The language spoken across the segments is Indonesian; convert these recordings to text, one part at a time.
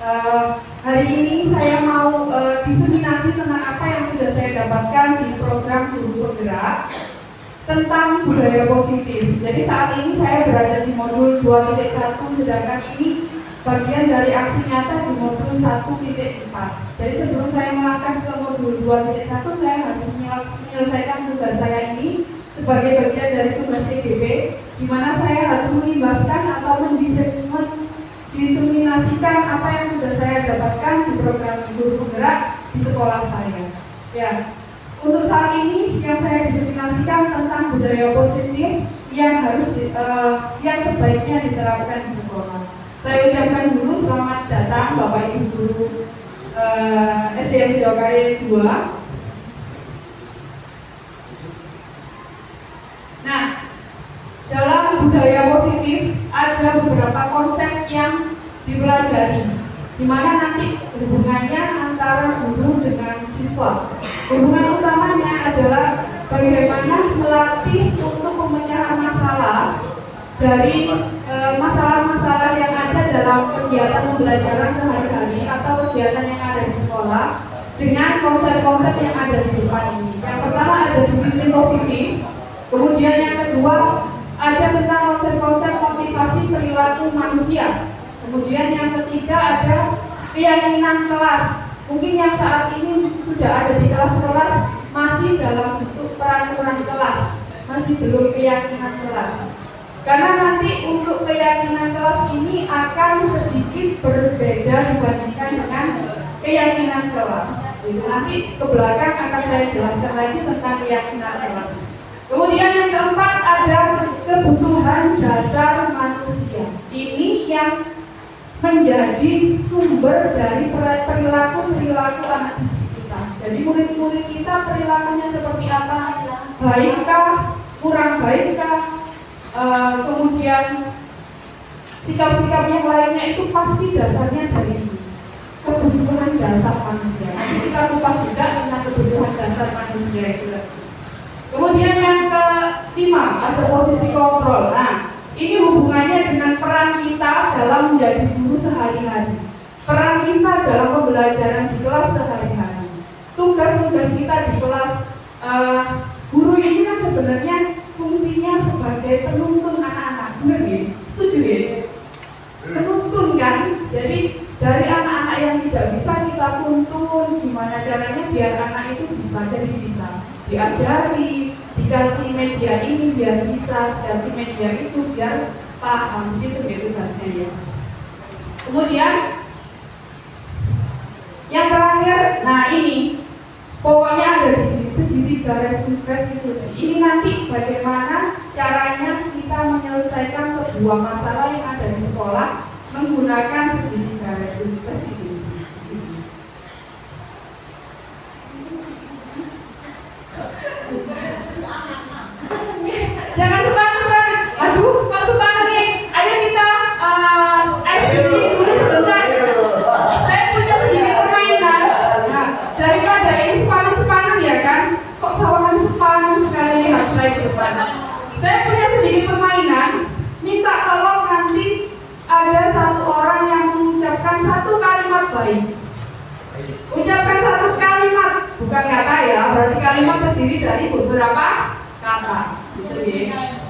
Hari ini saya mau diseminasi tentang apa yang sudah saya dapatkan di program Guru Penggerak tentang budaya positif. Jadi saat ini saya berada di modul 2.1, sedangkan ini bagian dari aksi nyata di modul 1.4. Jadi sebelum saya melangkah ke modul 2.1, saya harus menyelesaikan tugas saya ini sebagai bagian dari tugas CGP, di mana saya harus mengimbaskan atau diseminasikan apa yang sudah saya dapatkan di program Guru Penggerak di sekolah saya. Ya, untuk saat ini yang saya diseminasikan tentang budaya positif yang yang sebaiknya diterapkan di sekolah. Saya ucapkan dulu selamat datang Bapak Ibu Guru SDN Sidoarjo 2. Nah, dalam budaya positif ada beberapa konsep yang dipelajari, di mana nanti hubungannya antara guru dengan siswa. Hubungan utamanya adalah bagaimana melatih untuk pemecahan masalah dari masalah-masalah yang ada dalam kegiatan pembelajaran sehari-hari atau kegiatan yang ada di sekolah dengan konsep-konsep yang ada di depan ini. Yang pertama ada disiplin positif, kemudian yang kedua ada tentang konsep-konsep motivasi perilaku manusia, kemudian yang ketiga ada keyakinan kelas. Mungkin yang saat ini sudah ada di kelas-kelas masih dalam bentuk peraturan kelas, masih belum keyakinan kelas. Karena nanti untuk keyakinan kelas ini akan sedikit berbeda dibandingkan dengan keyakinan kelas. Jadi nanti ke belakang akan saya jelaskan lagi tentang keyakinan kelas. Kemudian yang keempat ada kebutuhan dasar manusia. Ini yang menjadi sumber dari perilaku-perilaku anak didik kita. Jadi murid-murid kita perilakunya seperti apa? Baikkah? Kurang baikkah? Kemudian sikap-sikap yang lainnya itu pasti dasarnya dari kebutuhan dasar manusia. Nanti kita kupas juga tentang kebutuhan dasar manusia itu. Kemudian yang kelima ada posisi kontrol. Nah, ini hubungannya dengan peran kita dalam menjadi guru sehari-hari, peran kita dalam pembelajaran di kelas sehari-hari, tugas-tugas kita di kelas. Guru ini kan sebenarnya fungsinya sebagai penuntun anak-anak, benar ya? Setuju ya? Penuntun kan? Jadi dari anak-anak yang tidak bisa kita tuntun, gimana caranya biar anak itu bisa, jadi bisa diajari, dikasih media ini biar bisa, dikasih media itu biar paham, gitu tugasnya ya. Kemudian yang terakhir, nah ini pokoknya ada di sini segitiga restitusi. Ini nanti bagaimana caranya kita menyelesaikan sebuah masalah yang ada di sekolah menggunakan segitiga restitusi. Jangan semangat. Aduh, kok semangat nih? Ayo kita sedikit dulu sebentar. Saya punya sedikit permainan. Nah, daripada ini sepanang ya kan? Kok sawangan sepanang sekali, lihat slide ke depan. Saya punya sedikit permainan. Minta tolong nanti ada satu orang yang mengucapkan satu kalimat baik. Ucapkan satu kalimat, bukan kata ya. Berarti kalimat terdiri dari beberapa kata. Gitu ya.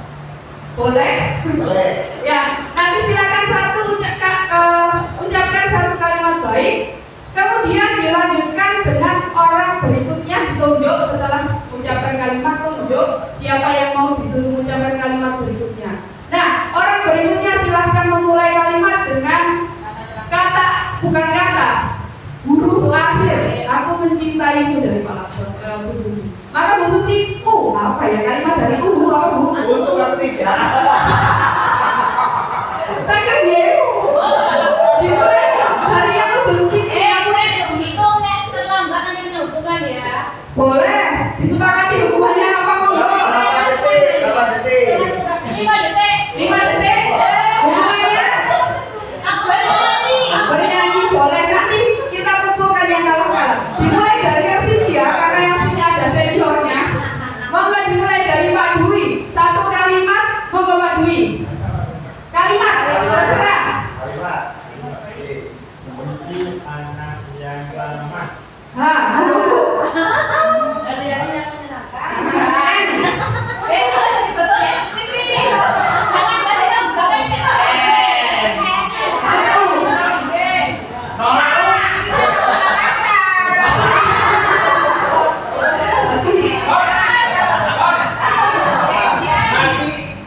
Boleh? Boleh. Ya, nanti silakan ucapkan satu kalimat baik. Kemudian dilanjutkan dengan orang berikutnya ditunjuk setelah ucapkan kalimat, tunjuk siapa yang mau disuruh mengucapkan kalimat berikutnya. Nah, orang berikutnya silahkan memulai kalimat dengan kata, bukan kata, huruf lahir. Aku mencintaimu dari Bu Susi. Maka Bu Susi, apa ya kalimat dari Bu? Apa Bu? Untuk ketiga. Saya kan dimulai dari aku junci. Aku itu terlambat nanti menentukan ya. Boleh, disepakati hukumannya apa monggo? 5 detik. 5 detik. 5 detik. Hukumannya Aku bernyanyi. boleh, nanti kita kumpulkan yang kalah. Dimulai dari yang sini ya, karena yang sini ada seniornya. Monggo dimulai dari Pak Dwi. Satu kalimat, monggo Pak Dwi. Kalimat, terserah. Kalimat. anak yang lemah. Ha, menunggu. Hari-hari yang menyenangkan. N. Jadi betul ya. Sini. Jangan kasih tahu belakang ini. Anu.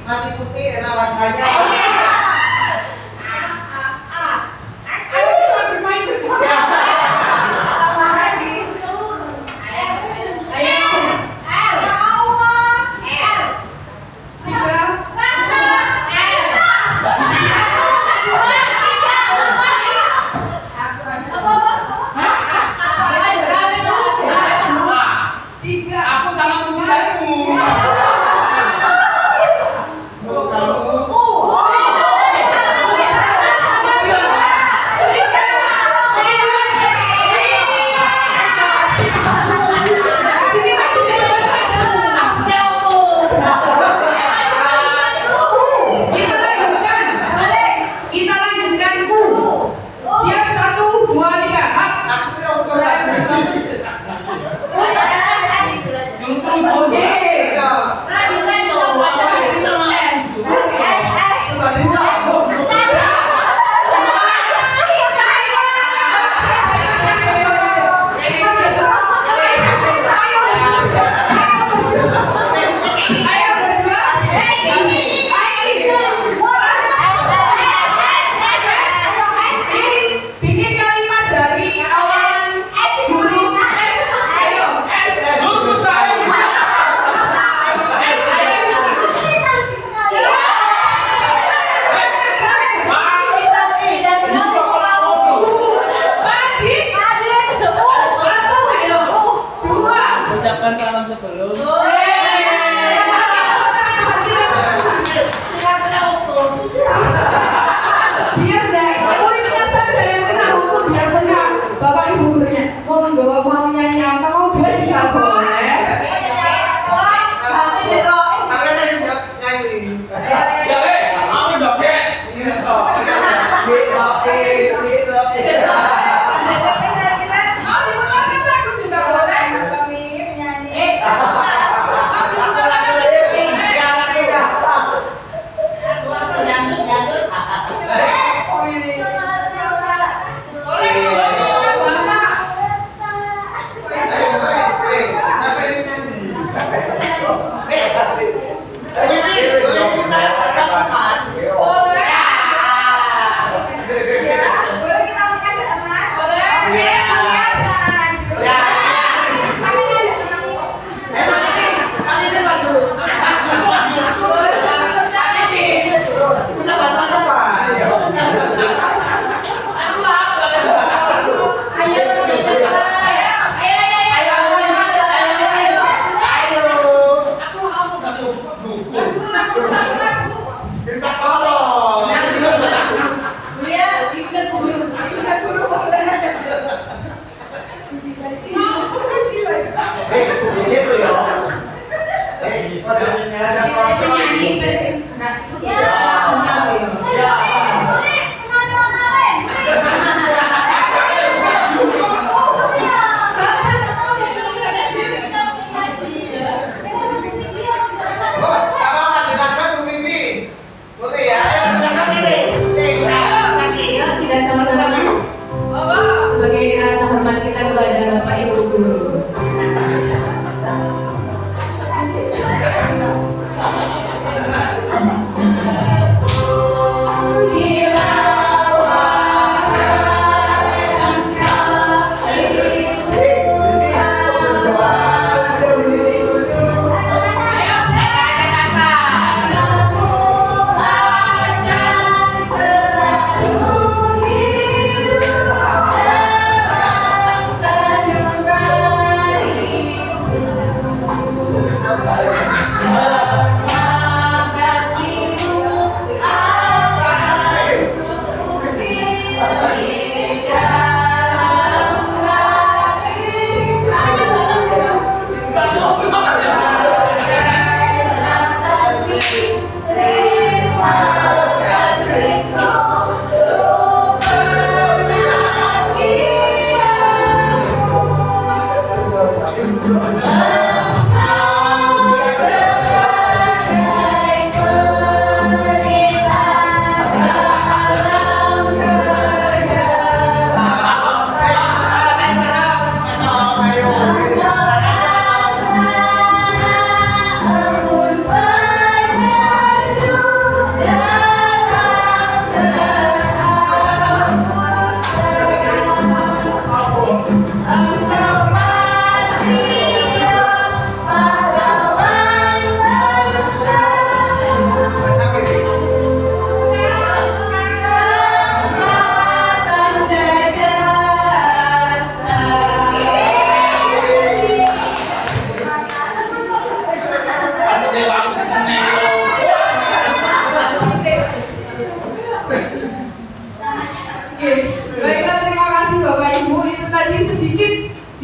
Nasi putih enak rasanya. Ayo bermain bersama.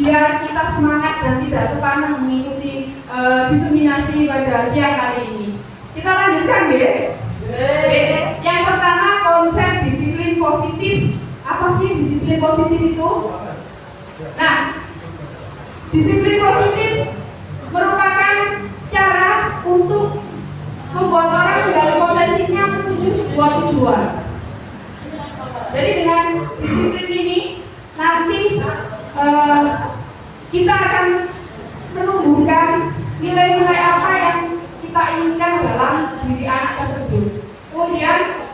biar kita semangat dan tidak sepaneng mengikuti diseminasi pada siang hari ini. Kita lanjutkan ya. Yang pertama, konsep disiplin positif. Apa sih disiplin positif itu? Nah, disiplin positif merupakan cara untuk membuat orang menggali potensinya menuju sebuah tujuan. Jadi dengan disiplin ini nanti kita akan menumbuhkan nilai-nilai apa yang kita inginkan dalam diri anak tersebut. Kemudian,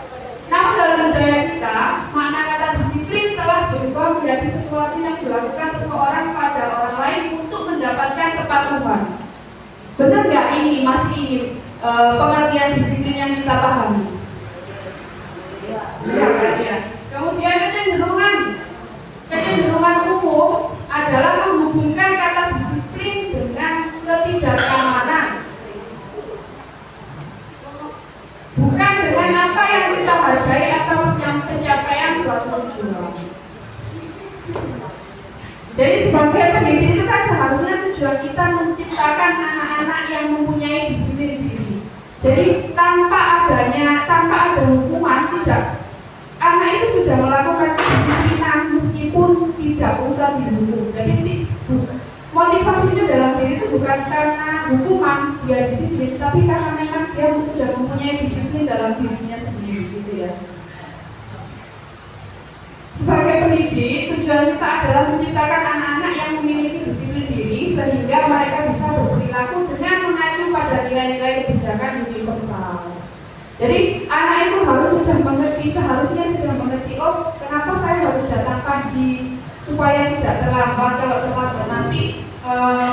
namun dalam budaya kita, makna kata disiplin telah berubah menjadi sesuatu yang dilakukan seseorang pada orang lain untuk mendapatkan kepatuhan. Benar nggak ini? Masih ini pengertian disiplin yang kita pahami? Ya, kan, ya. Kemudian kecenderungan umum adalah menghubungkan kata disiplin dengan ketidaknyamanan, bukan dengan apa yang kita hargai atau pencapaian suatu tujuan. Jadi sebagai pendidik itu kan seharusnya tujuan kita menciptakan anak-anak yang mempunyai disiplin diri. Jadi tanpa ada hukuman, anak itu sudah melakukan kedisiplinan meskipun tidak usah dihukum. Jadi motivasinya dalam diri itu bukan karena hukuman dia disiplin, tapi karena memang dia sudah mempunyai disiplin dalam dirinya sendiri, gitu ya. Sebagai pendidik, tujuan kita adalah menciptakan anak-anak yang memiliki disiplin diri sehingga mereka bisa berperilaku dengan mengacu pada nilai-nilai kebijakan universal. Jadi anak itu seharusnya sudah mengerti, oh kenapa saya harus datang pagi supaya tidak terlambat. Kalau terlambat nanti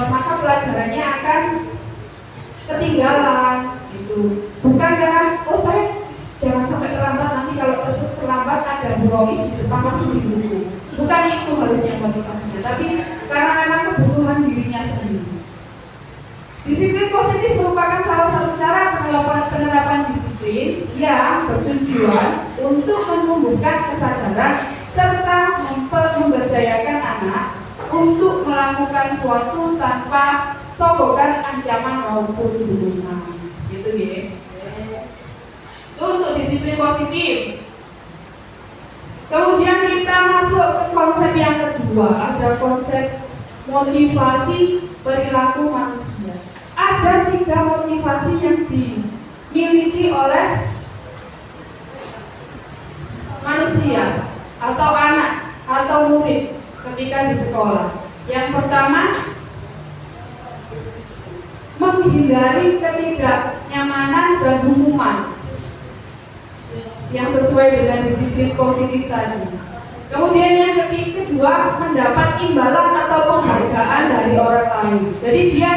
maka pelajarannya akan ketinggalan, gitu. Bukan karena oh saya jangan sampai terlambat, nanti kalau terlambat ada burois di depan masih dihukum. Bukan itu harusnya motivasinya, tapi karena memang kebutuhan dirinya sendiri. Disiplin positif merupakan salah satu cara penerapan disiplin yang bertujuan untuk menumbuhkan kesadaran serta memberdayakan anak untuk melakukan suatu tanpa sogokan ancaman maupun hukuman. Gitu ya. Itu untuk disiplin positif. Kemudian kita masuk ke konsep yang kedua, ada konsep motivasi perilaku manusia. Ada 3 motivasi yang dimiliki oleh manusia atau anak atau murid ketika di sekolah. Yang pertama, menghindari ketidaknyamanan dan hukuman yang sesuai dengan disiplin positif tadi. Kemudian yang kedua, mendapat imbalan atau penghargaan dari orang lain. Jadi dia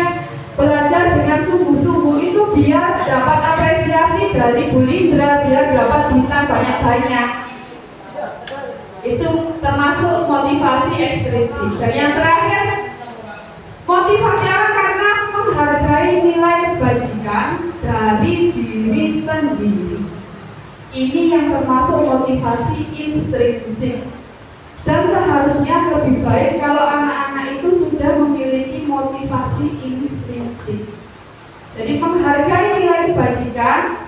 belajar dengan sungguh-sungguh itu biar dapat apresiasi dari Bu Lindra, biar dapat bintang banyak-banyak. Itu termasuk motivasi ekstrinsik. Dan yang terakhir, motivasi orang karena menghargai nilai kebajikan dari diri sendiri. Ini yang termasuk motivasi intrinsik. Dan seharusnya lebih baik kalau anak-anak itu sudah memiliki motivasi intrinsik. Jadi menghargai nilai kebajikan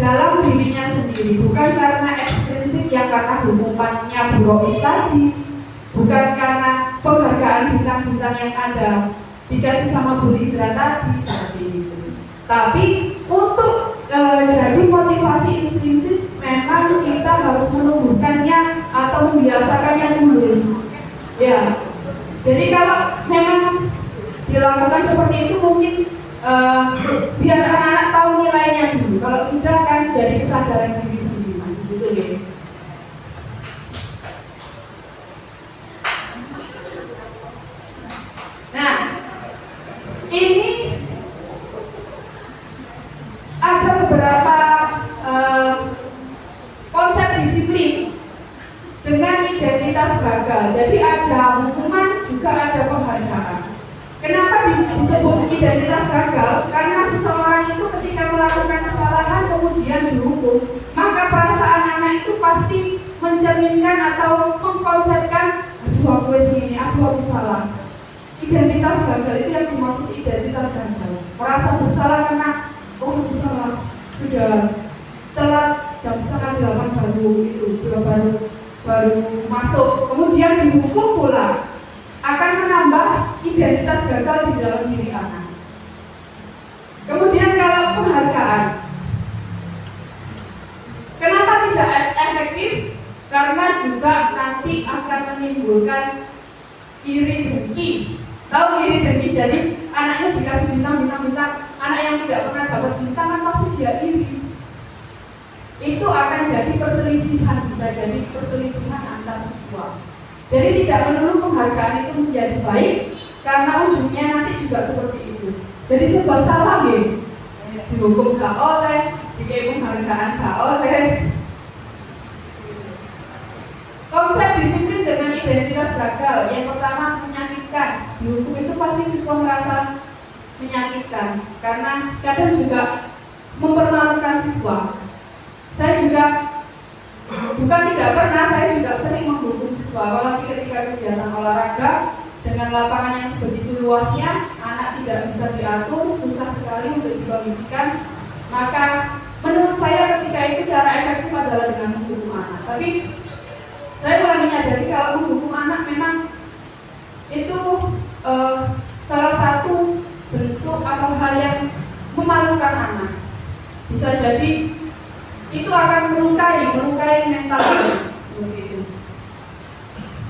dalam dirinya sendiri, bukan karena ekstrinsik yang karena hukumannya burois tadi, bukan karena penghargaan bintang-bintang yang ada dikasih sama Bu Lindra tadi seperti itu. Tapi untuk jadi motivasi intrinsik memang kita harus menumbuhkannya atau membiasakannya dulu. Ya. Jadi kalau memang dilakukan seperti itu mungkin biar anak-anak tahu nilainya dulu. Kalau sudah kan jadi kesadaran diri sendiri, gitu ya. Nah, ini ada beberapa konsep disiplin dengan identitas gagal. Jadi ada hukuman, juga ada penghargaan. Kenapa disebut identitas gagal? Karena seseorang itu ketika melakukan kesalahan kemudian dihukum, maka perasaan anak itu pasti mencerminkan atau mengkonsepkan, aduh aku ini, aduh aku salah. identitas gagal itu yang dimaksud identitas gagal. Merasa bersalah karena aku salah, sudah telat jam 7:30 baru masuk, kemudian dihukum pula, akan menambah identitas gagal di dalam diri anak. Kemudian kalau penghargaan, kenapa tidak efektif? Karena juga nanti akan menimbulkan iri dengki. Tahu iri dengki? Jadi anaknya dikasih bintang, anak yang tidak pernah dapat bintang kan pasti dia iri. Itu akan jadi perselisihan, bisa jadi perselisihan antar siswa. Jadi tidak melulu penghargaan itu menjadi baik, karena ujungnya nanti juga seperti itu. Jadi serba salah gitu. Dihukum gak oleh, dikei penghargaan gak oleh. Konsep disiplin dengan identitas gagal, yang pertama menyakitkan. Dihukum itu pasti siswa merasa menyakitkan, karena kadang juga mempermalukan siswa. Saya juga bukan tidak pernah, saya juga sering menghukum siswa, apalagi ketika kegiatan olahraga dengan lapangan yang sebegitu luasnya, anak tidak bisa diatur, susah sekali untuk dikondisikan. Maka menurut saya ketika itu cara efektif adalah dengan menghukum anak. Tapi saya mulai menyadari kalau menghukum anak memang itu salah satu bentuk atau hal yang memalukan anak. Bisa jadi itu akan melukai mental begitu.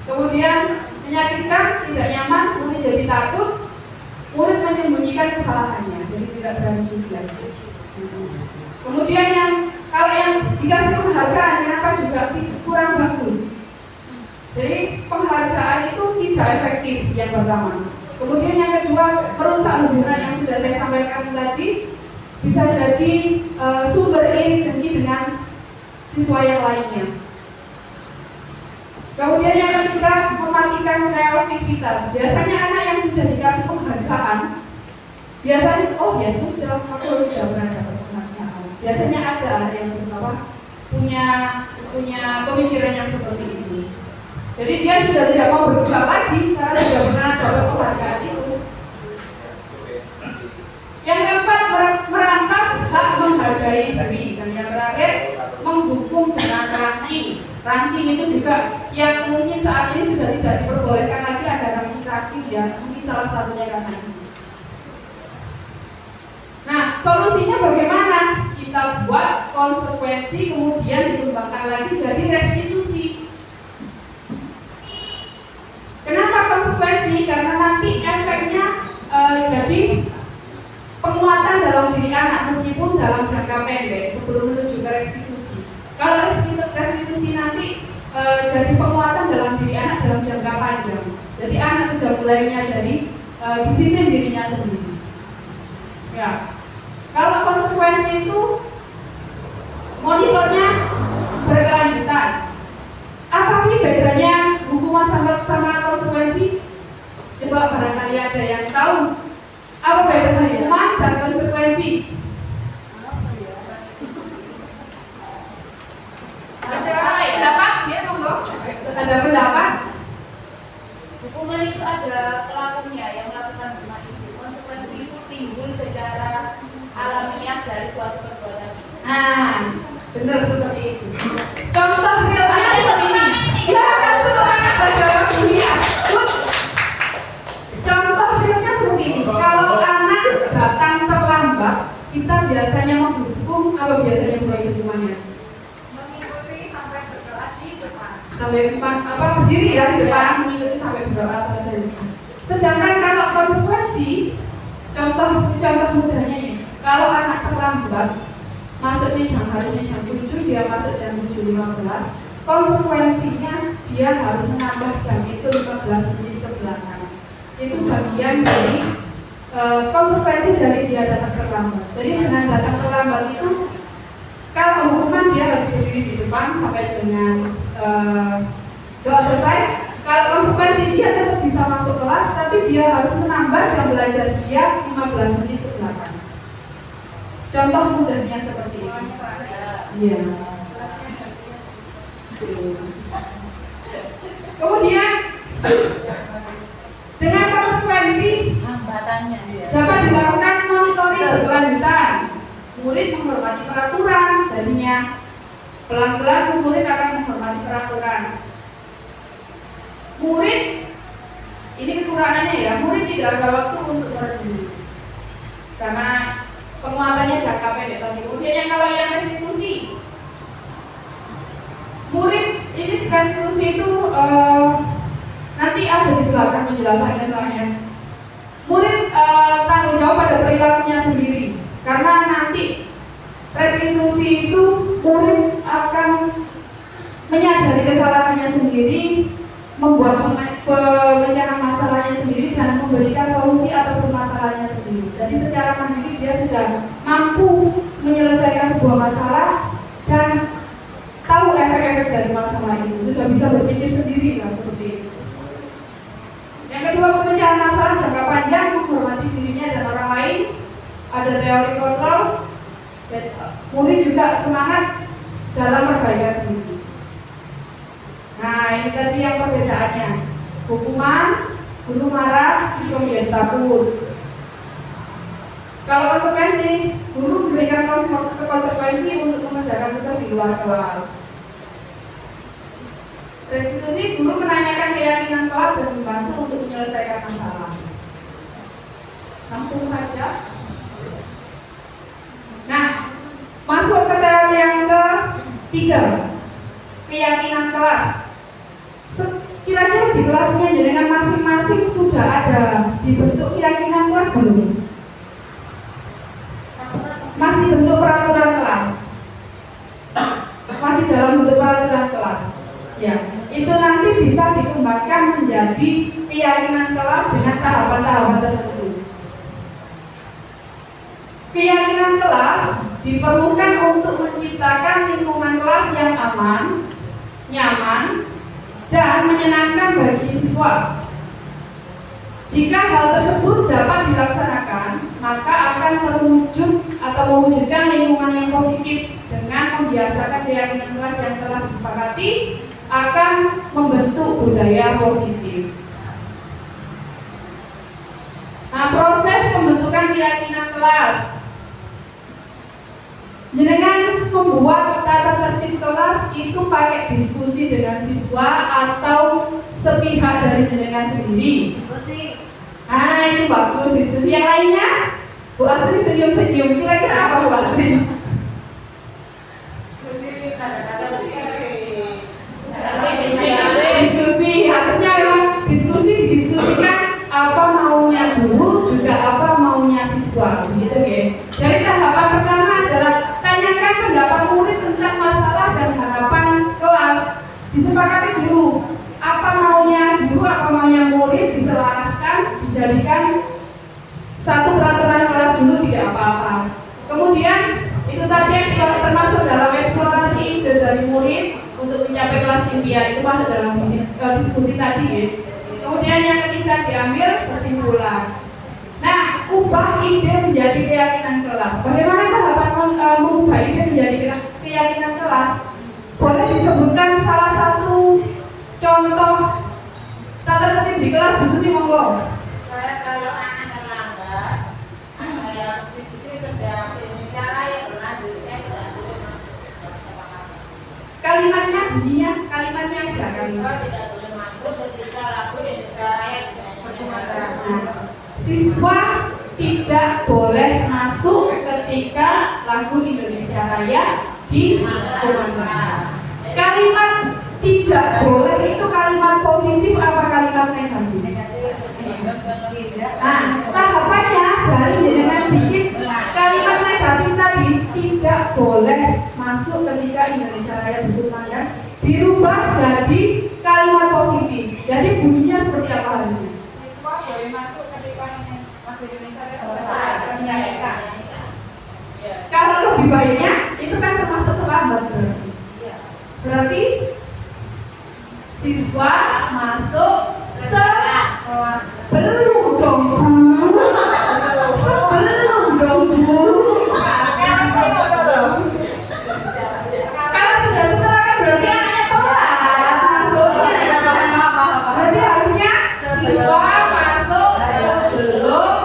Kemudian menyakitkan, tidak nyaman, murid jadi takut, murid menyembunyikan kesalahannya, jadi tidak berani jujur. Kemudian kalau yang dikasih penghargaan, kenapa juga kurang bagus. Jadi penghargaan itu tidak efektif, yang pertama. Kemudian yang kedua, merusak hubungan yang sudah saya sampaikan tadi. Bisa jadi sumber iri dengki dengan siswa yang lainnya. Kemudian yang ketiga, mematikan kreativitas. Biasanya anak yang sudah dikasih penghargaan, biasanya ya sudah, aku sudah pernah dapat penghargaan. Biasanya ada anak yang punya pemikiran yang seperti itu. Jadi dia sudah tidak mau berkembang lagi karena sudah pernah dapat penghargaan itu. Yang keempat, merampas hak menghargai diri. Dan yang terakhir, menghukum dengan ranking. Ranking itu juga yang mungkin saat ini sudah tidak diperbolehkan lagi, ada ranking ya. Mungkin salah satunya karena ini. Nah, solusinya bagaimana? Kita buat konsekuensi, kemudian dikembangkan lagi jadi restitusi. Kenapa konsekuensi? Karena nanti efeknya jadi penguatan dalam diri anak meskipun dalam jangka pendek sebelum menuju ke restitusi. Kalau restitusi nanti jadi penguatan dalam diri anak dalam jangka panjang. Jadi anak sudah mulai menyadari disiplin dirinya sendiri. Ya. Kalau konsekuensi itu monitornya berkelanjutan. Apa sih bedanya hukuman sama konsekuensi? Coba barangkali ada yang tahu. Apa beda hukuman dan konsekuensi? Ada pendapat? Ya, monggo. Ada pendapat? Hukuman itu ada pelakunya yang melakukan hukuman itu. Konsekuensi itu timbul secara alamiah dari suatu perbuatan itu. Nah, benar seperti itu. Contoh realnya seperti ini. Ya, kan sebenarnya bagaimana dunia. Contoh realnya seperti ini. Kalau anak datang terlambat, kita biasanya menghukum apa biasanya mulai hukumannya? Mengikuti sampai berdoa di depan. Sampai berdiri ya di depan, mengikuti sampai berdoa selesai. Sedangkan kalau konsekuensi, contoh mudahnya ini, kalau anak terlambat, masuknya harusnya jam 7, dia masuk jam 7:15, konsekuensinya dia harus menambah jam itu 15 menit ke belakang. Itu bagian dari konsekuensi dari dia datang terlambat. Jadi dengan datang terlambat itu, kalau hukuman dia harus berdiri di depan sampai dengan doa selesai. Kalau konsekuensi dia tetap bisa masuk kelas, tapi dia harus menambah jam belajar dia 15 menit ke belakang. Contoh mudahnya seperti ini. Iya. Kemudian dengan konsekuensi hambatannya. Dapat dilakukan monitoring berkelanjutan. Murid menghormati peraturan, jadinya pelan-pelan murid akan menghormati peraturan. Murid, ini kekurangannya ya, murid tidak ada waktu untuk merenung karena penguatannya jangka pendek tadi. Kemudian kalau yang restitusi, murid ini restitusi itu nanti ada di belakang penjelasannya soalnya. Murid tanggung jawab pada perilakunya sendiri, karena nanti restitusi itu murid akan menyadari kesalahannya sendiri, membuat pemecahan masalahnya sendiri dan memberikan solusi atas permasalahannya sendiri. Jadi secara mandiri dia sudah mampu menyelesaikan sebuah masalah dan tahu efek-efek dari masalah itu, sudah bisa berpikir sendiri lah seperti itu. Yang kedua, pemecahan masalah jangka panjang, menghormati dirinya dan orang lain, ada teori kontrol, dan murid juga semangat dalam perbaikan diri. Nah, ini tadi yang perbedaannya. Hukuman, guru marah, siswa menjadi takut. Kalau konsekuensi, guru memberikan konsekuensi untuk mengerjakan tugas di luar kelas. Restitusi, guru menanyakan keyakinan kelas dan membantu untuk menyelesaikan masalah. Langsung saja. Nah, masuk ke teori yang ketiga, keyakinan kelas. Kira-kira di kelasnya dengan masing-masing sudah ada dibentuk keyakinan kelas belum? Masih bentuk peraturan kelas? Masih dalam bentuk peraturan kelas? Ya, itu nanti bisa dikembangkan menjadi keyakinan kelas dengan tahapan-tahapan tertentu. Keyakinan kelas diperlukan untuk menciptakan lingkungan kelas yang aman, nyaman, dan menyenangkan bagi siswa. Jika hal tersebut dapat dilaksanakan, maka akan terwujud atau mewujudkan lingkungan yang positif dengan membiasakan keyakinan kelas yang telah disepakati akan membentuk budaya positif. Nah, proses pembentukan keyakinan kelas, jenengan membuat tata tertib kelas itu pakai diskusi dengan siswa atau sepihak dari jenengan sendiri. Diskusi. Nah, itu bagus, diskusi. Yang lainnya, Bu Asri senyum-senyum. Kira-kira apa Bu Asri? Diskusi, harusnya memang diskusi didiskusikan apa maunya guru juga apa maunya siswa, begitu ya. Dari tahapan pertama adalah tanyakan pendapat murid tentang masalah dan harapan kelas. Disepakati dulu apa maunya guru, apa maunya murid, diselaraskan, dijadikan satu peraturan kelas dulu, tidak apa-apa. Kemudian itu tadi yang termasuk dalam eksplorasi ide dari murid untuk mencapai kelas impian, itu masuk dalam diskusi tadi ya. Kemudian yang ketiga diambil kesimpulan. Nah, ubah ide menjadi keyakinan kelas. Bagaimana tahapan mengubah ide menjadi keyakinan kelas? Boleh disebutkan salah satu contoh tata tertib di kelas, Bu Susi, monggo. Saya kalau anak terlambat, saya restitusi sedang Indonesia Raya berlanjut, saya tidak boleh masuk. Kalimatnya bunyinya, kalimatnya aja Siswa kalimat. tidak boleh masuk ketika lagu Indonesia Raya dimainkan. Siswa tidak boleh masuk ketika lagu Indonesia Raya dikumandangkan. Kalimat tidak boleh itu kalimat positif apa kalimat negatif? Nah, tahapannya dari dengan bikin kalimat negatif tadi, tidak boleh masuk ketika Indonesia Raya dikumandangkan, dirubah jadi kalimat positif. Jadi bunyinya seperti apa harusnya? Siswa boleh masuk ketika lagu Indonesia Raya Selesai. Kalau lebih baiknya itu kan termasuk terlambat berarti. Berarti siswa masuk sebelum dong Bu. Sebelum dong Bu. Kalau sudah setelah kan berarti anaknya telat masuknya. Berarti harusnya siswa masuk sebelum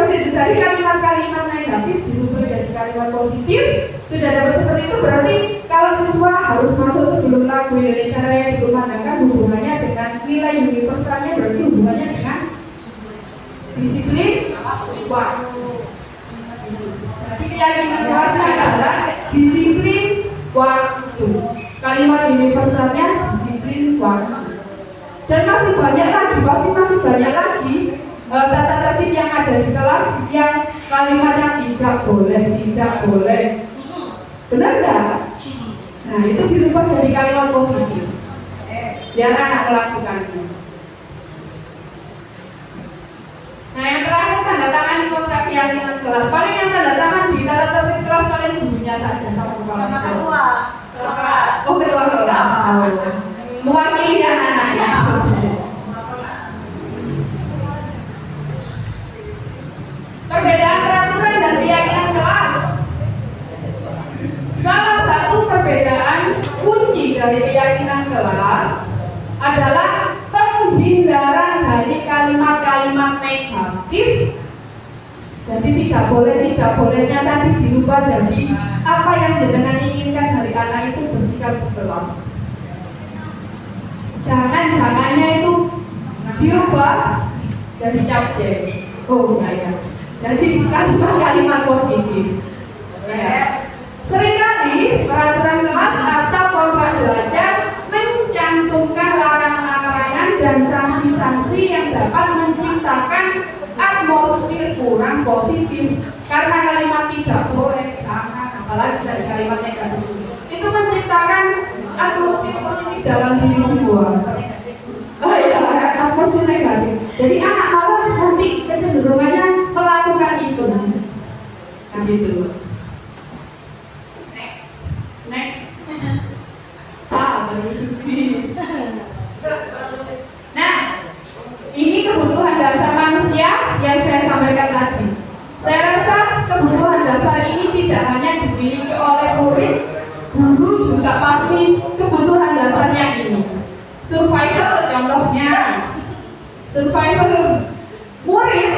dari kalimat-kalimat negatif dirubah jadi kalimat positif. Sudah dapat seperti itu, berarti kalau siswa harus masuk sebelum lagu Indonesia Raya dikumandangkan, hubungannya dengan nilai universalnya berarti hubungannya dengan disiplin waktu. Jadi keyakinan kelasnya adalah disiplin waktu. Kalimat universalnya disiplin waktu. Dan masih banyak lagi, pasti masih banyak lagi tata tertib yang ada di kelas yang kalimatnya tidak boleh. Benar nggak? Nah, itu dirubah jadi kalimat positif. Biar anak melakukannya. Nah, yang terakhir tanda tangan di kontrak keyakinan kelas. Paling yang tanda tangan di tata tertib kelas paling gurunya saja sama kepala sekolah. Oh, ketua kelas. Oh. Mewakili anak-anaknya. Perbedaan peraturan dan keyakinan kelas. Salah satu perbedaan kunci dari keyakinan kelas adalah penghindaran dari kalimat-kalimat negatif. Jadi tidak bolehnya tadi dirubah jadi apa yang jenengan inginkan dari anak itu bersikap di kelas. Jangan-jangannya itu dirubah jadi capcek. Oh ya. Jadi kalimat-kalimat positif. Ya. Seringkali peraturan kelas atau kontrak belajar mencantumkan larangan-larangan dan sanksi-sanksi yang dapat menciptakan atmosfer kurang positif. Karena kalimat tidak boleh, jangan, apalagi dari kalimat negatif itu menciptakan atmosfer positif dalam diri siswa. Oh iya, atmosfer negatif. Jadi anak malah nanti kecenderungannya melakukan itu. Nah, gitu. Next. Salah dari sisi. Nah, ini kebutuhan dasar manusia yang saya sampaikan tadi. Saya rasa kebutuhan dasar ini tidak hanya dimiliki oleh murid, guru juga pasti kebutuhan dasarnya ini. Survival contohnya. Survival. Murid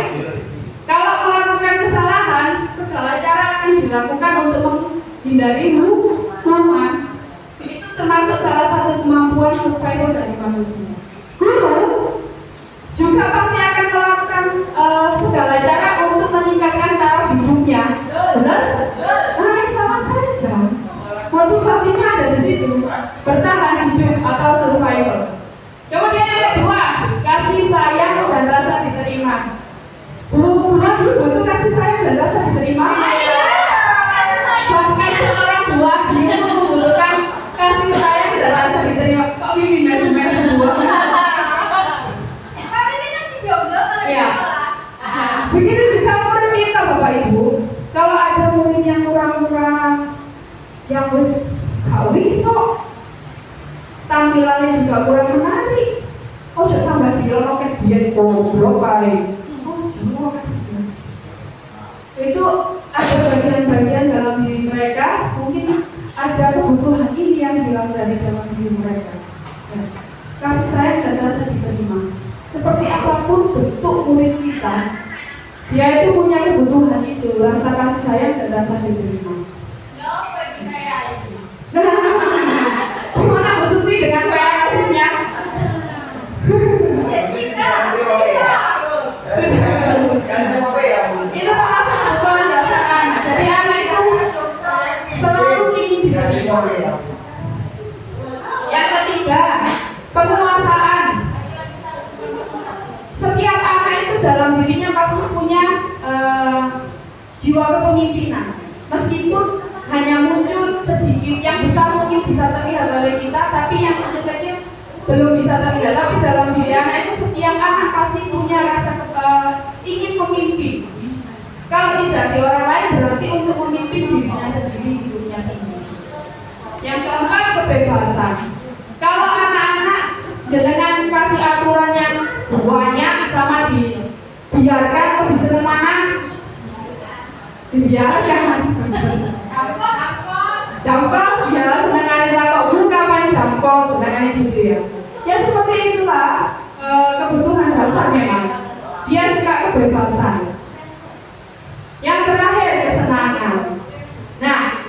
kalau melakukan kesalahan, segala cara akan dilakukan untuk menghindari hukuman. Itu termasuk salah satu kemampuan survival dari manusia. Guru juga pasti akan melakukan segala cara untuk meningkatkan taraf hidupnya. Benar? Nah, sama saja. Motivasinya ada di situ. Bertahan hidup atau survival. Kemudian yang kedua, kasih sayang dan rasa diterima. Buah butuh kasih sayang dan rasa diterima. Bahkan seorang buah dia membutuhkan kasih sayang dan rasa diterima. Kok bibi mesem-mesem buah? Ya. Begitu juga murid kita, Bapak Ibu. Kalau ada murid yang kurang-kurang, yang wis gak iso, tampilannya juga kurang menarik. Oh, jangan tambah dironoket biar goblok kae. Oh, jangan kasih. Itu ada bagian-bagian dalam diri mereka, mungkin ada kebutuhan ini yang hilang dari dalam diri mereka. Ya. Kasih sayang dan rasa diterima. Seperti apapun bentuk murid kita, dia itu punya kebutuhan itu, rasa kasih sayang dan rasa diterima. Gimana Bu Susi dengan PA-nya? Itu termasuk kebutuhan dasar anak. Jadi anak itu selalu ingin diterima. Yang ketiga, penguasaan. Setiap anak itu dalam dirinya pasti punya jiwa kepemimpinan. Meskipun hanya muncul sedikit, yang besar mungkin bisa terlihat oleh kita, tapi yang kecil-kecil belum bisa terlihat. Tapi dalam diri anak itu setiap anak pasti punya rasa ingin memimpin. Kalau tidak di orang lain berarti untuk memimpin dirinya sendiri, hidupnya sendiri. Yang keempat, kebebasan. Kalau anak-anak jangan kasih aturan yang banyak sama dibiarkan, lebih seneng mana? Dibiarkan. Jamkos ya, senengane takok buka main jamkos, senengane gitu ya. Ya seperti itulah kebutuhan dasarnya. Dia suka kebebasan.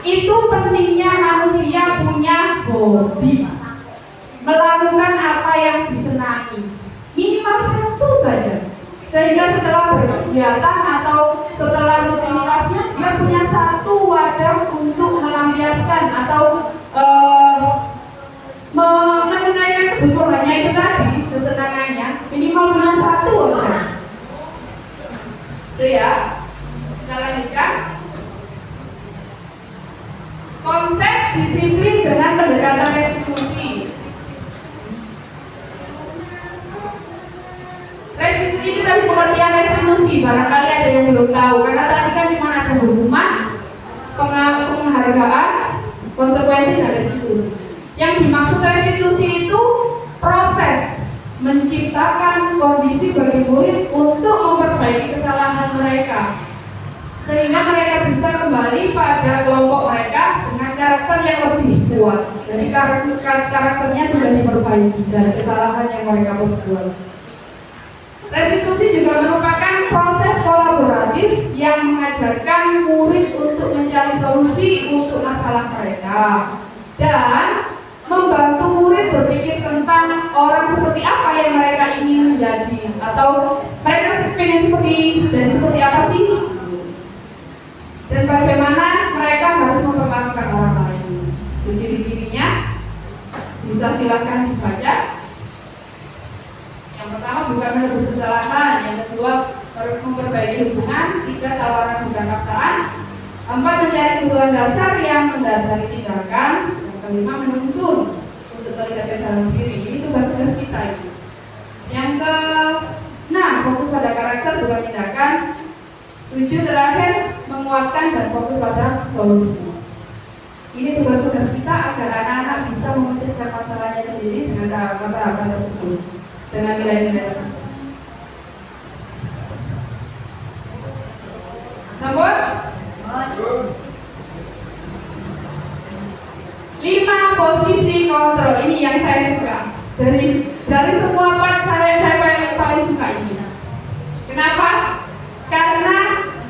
itu pentingnya manusia punya hobi, melakukan apa yang disenangi, minimal satu saja, sehingga setelah berkegiatan atau setelah rutinitasnya dia punya satu wadah untuk melampiaskan atau menunaikan kebutuhannya itu tadi, kesenangannya, minimal punya satu aja. Itu ya. Kita lanjutkan. Konsep disiplin dengan pendekatan restitusi. Restitusi ini dari pengertian restitusi, barangkali ada yang belum tahu, karena tadi kan cuma ada hukuman, penghargaan, konsekuensi, dan restitusi. Yang dimaksud restitusi itu proses menciptakan kondisi bagi murid untuk memperbaiki kesalahan mereka, sehingga mereka bisa kembali pada kelompok mereka dengan karakter yang lebih kuat. Jadi karakternya sudah diperbaiki dari kesalahan yang mereka perbuat. Restitusi juga merupakan proses kolaboratif yang mengajarkan murid untuk mencari solusi untuk masalah mereka dan membantu murid berpikir tentang orang seperti apa yang mereka ingin menjadi, atau mereka ingin jadi seperti apa sih, dan bagaimana mereka harus memperlakukan orang lain. Ciri-cirinya bisa silahkan dibaca. Yang pertama, bukan menebus kesalahan. Yang kedua, memperbaiki hubungan. Tiga, tawaran bukan paksaan. Empat, mencari kebutuhan dasar yang mendasari tindakan. Yang kelima, menuntun untuk melibatkan dalam diri. Ini tugas-tugas kita ini. Yang keenam, fokus pada karakter bukan tindakan. 7, terakhir, menguatkan dan fokus pada solusi. Ini tugas-tugas kita agar anak-anak bisa memecahkan masalahnya sendiri dengan tahapan-tahapan tersebut, dengan nilai-nilai tersebut. Sambut. 5 posisi kontrol. Ini yang saya suka. Dari semua part saya paling suka ini. Kenapa? Karena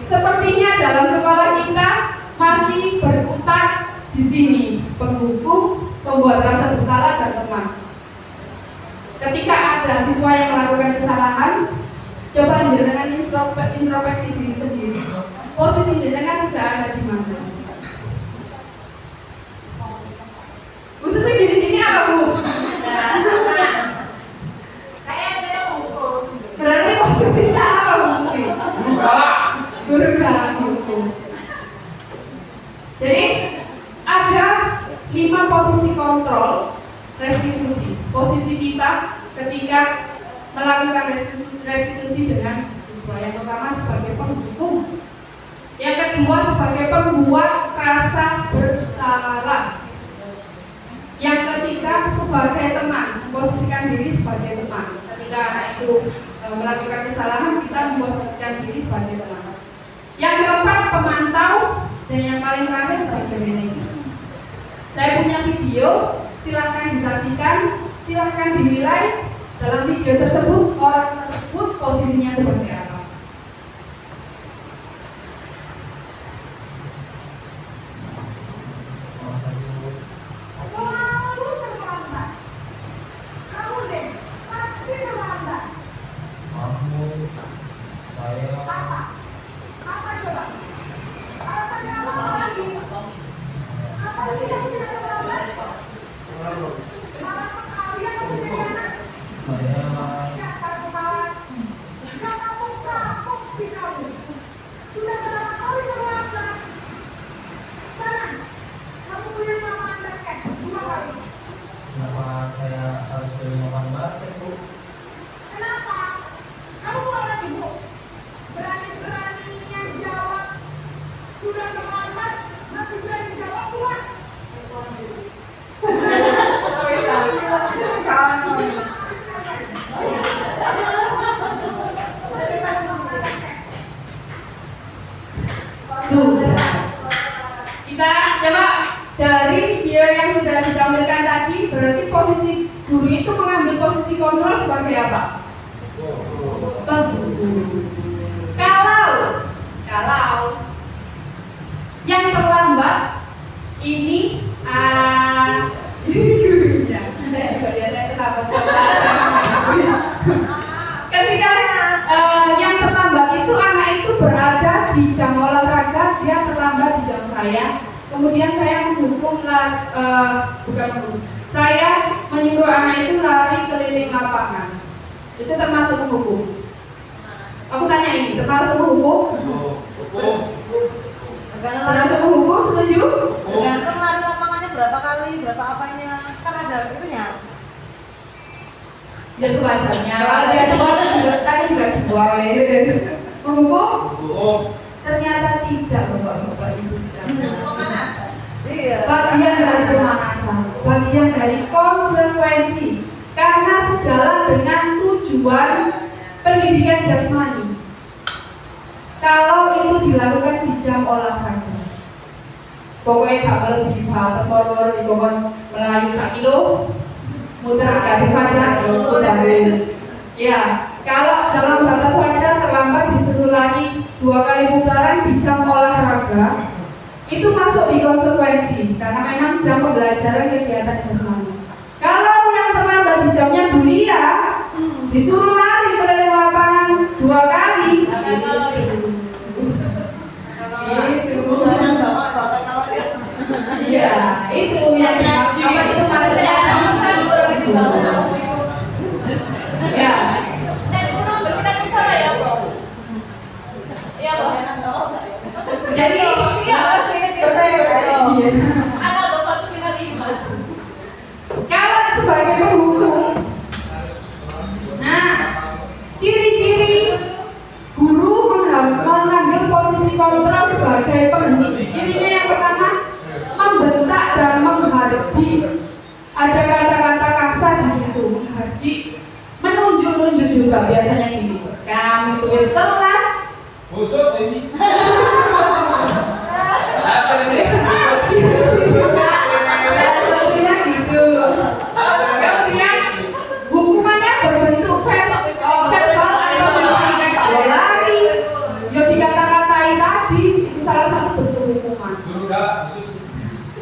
sepertinya dalam sekolah kita masih berkutat di sini, penghukum, pembuat rasa bersalah, dan teman. Ketika ada siswa yang melakukan kesalahan, coba jenengan introspeksi diri sendiri. Posisi jenengan sudah ada di mana? Bu Susi gini-gini apa, Bu? Saya menghukum. Berarti posisinya apa, Bu Susi? Guru galak hukum. Jadi ada 5 posisi kontrol restitusi. Posisi kita ketika melakukan restitusi dengan siswa. Yang pertama sebagai penghukum, yang kedua sebagai pembuat rasa bersalah, yang ketiga sebagai teman, memposisikan diri sebagai teman. Ketika anak itu melakukan kesalahan, kita memposisikan diri sebagai teman. Yang keempat pemantau, dan yang paling terakhir sebagai manajer. Saya punya video, silahkan disaksikan, silahkan dinilai dalam video tersebut orang tersebut posisinya seperti apa. Selalu terlambat. Kamu deh pasti terlambat. Saya Apa? Apa coba? Alasannya apa lagi? Kapan sih kamu tidak terlambat? Malas sekali ya kamu jadi anak. Dasar pemalas. Gak kapok-kapok sih kamu. Sudah berapa kali terlambat? Sana, kamu keliling lapangan basket 2 kali. Kenapa saya harus beli makan basket, Bu? Kenapa? Kamu mau lagi, Bu? Berani-beraninya jawab. Sudah terlambat, masih berani jawab pula. Sudah. Kita coba dari video yang sudah ditampilkan tadi, berarti posisi guru itu mengambil posisi kontrol sebagai apa? Penghukum. Kalau yang terlambat saya. Kemudian saya menghukum, saya menyuruh anak itu lari keliling lapangan. Itu termasuk menghukum. Aku tanya ini, termasuk menghukum? Termasuk menghukum, setuju? Tergantung lari lapangannya berapa kali, berapa apanya, kan ada itunya. Ya sewajarnya. Kalau dia dua juga dua. Menghukum? Ternyata tidak, bapak-bapak ibu sekalian. Pemanasan. Iya. Bagian dari pemanasan, bagian dari konsekuensi, karena sejalan dengan tujuan pendidikan jasmani. Kalau itu dilakukan di jam olahraga, pokoknya gak melebihi batas moro-moro di kokon melayu 1 kilo, muter dari fajar, dari. Ya, kalau dalam batas wajar terlambat disuruh lari 2 kali putaran di jam olahraga, itu masuk di konsekuensi karena memang jam pembelajaran kegiatan jasmani. Kalau yang terlambat di jamnya dunia, disuruh lari keliling lapangan 2 kali. Iya, itu yang apa itu maksudnya? Ya. Dan disuruh bersikap misalnya ya, Bro. Iya, loh. Jadi Iya, Ada bapak tuh tinggal 5. kalau sebagai penghukum, nah ciri-ciri guru mengambil posisi kontrol sebagai penghukum. Cirinya yang pertama, membentak dan menghardik. Ada kata-kata kasar di situ, menghardik, menunjuk-nunjuk juga biasanya gini. Kami tulis telat. Khusus ini. Satunya gitu. Kemudian hukumannya berbentuk verbal atau fisik. Ya lari, ya dikata-katai tadi, itu salah satu bentuk hukuman.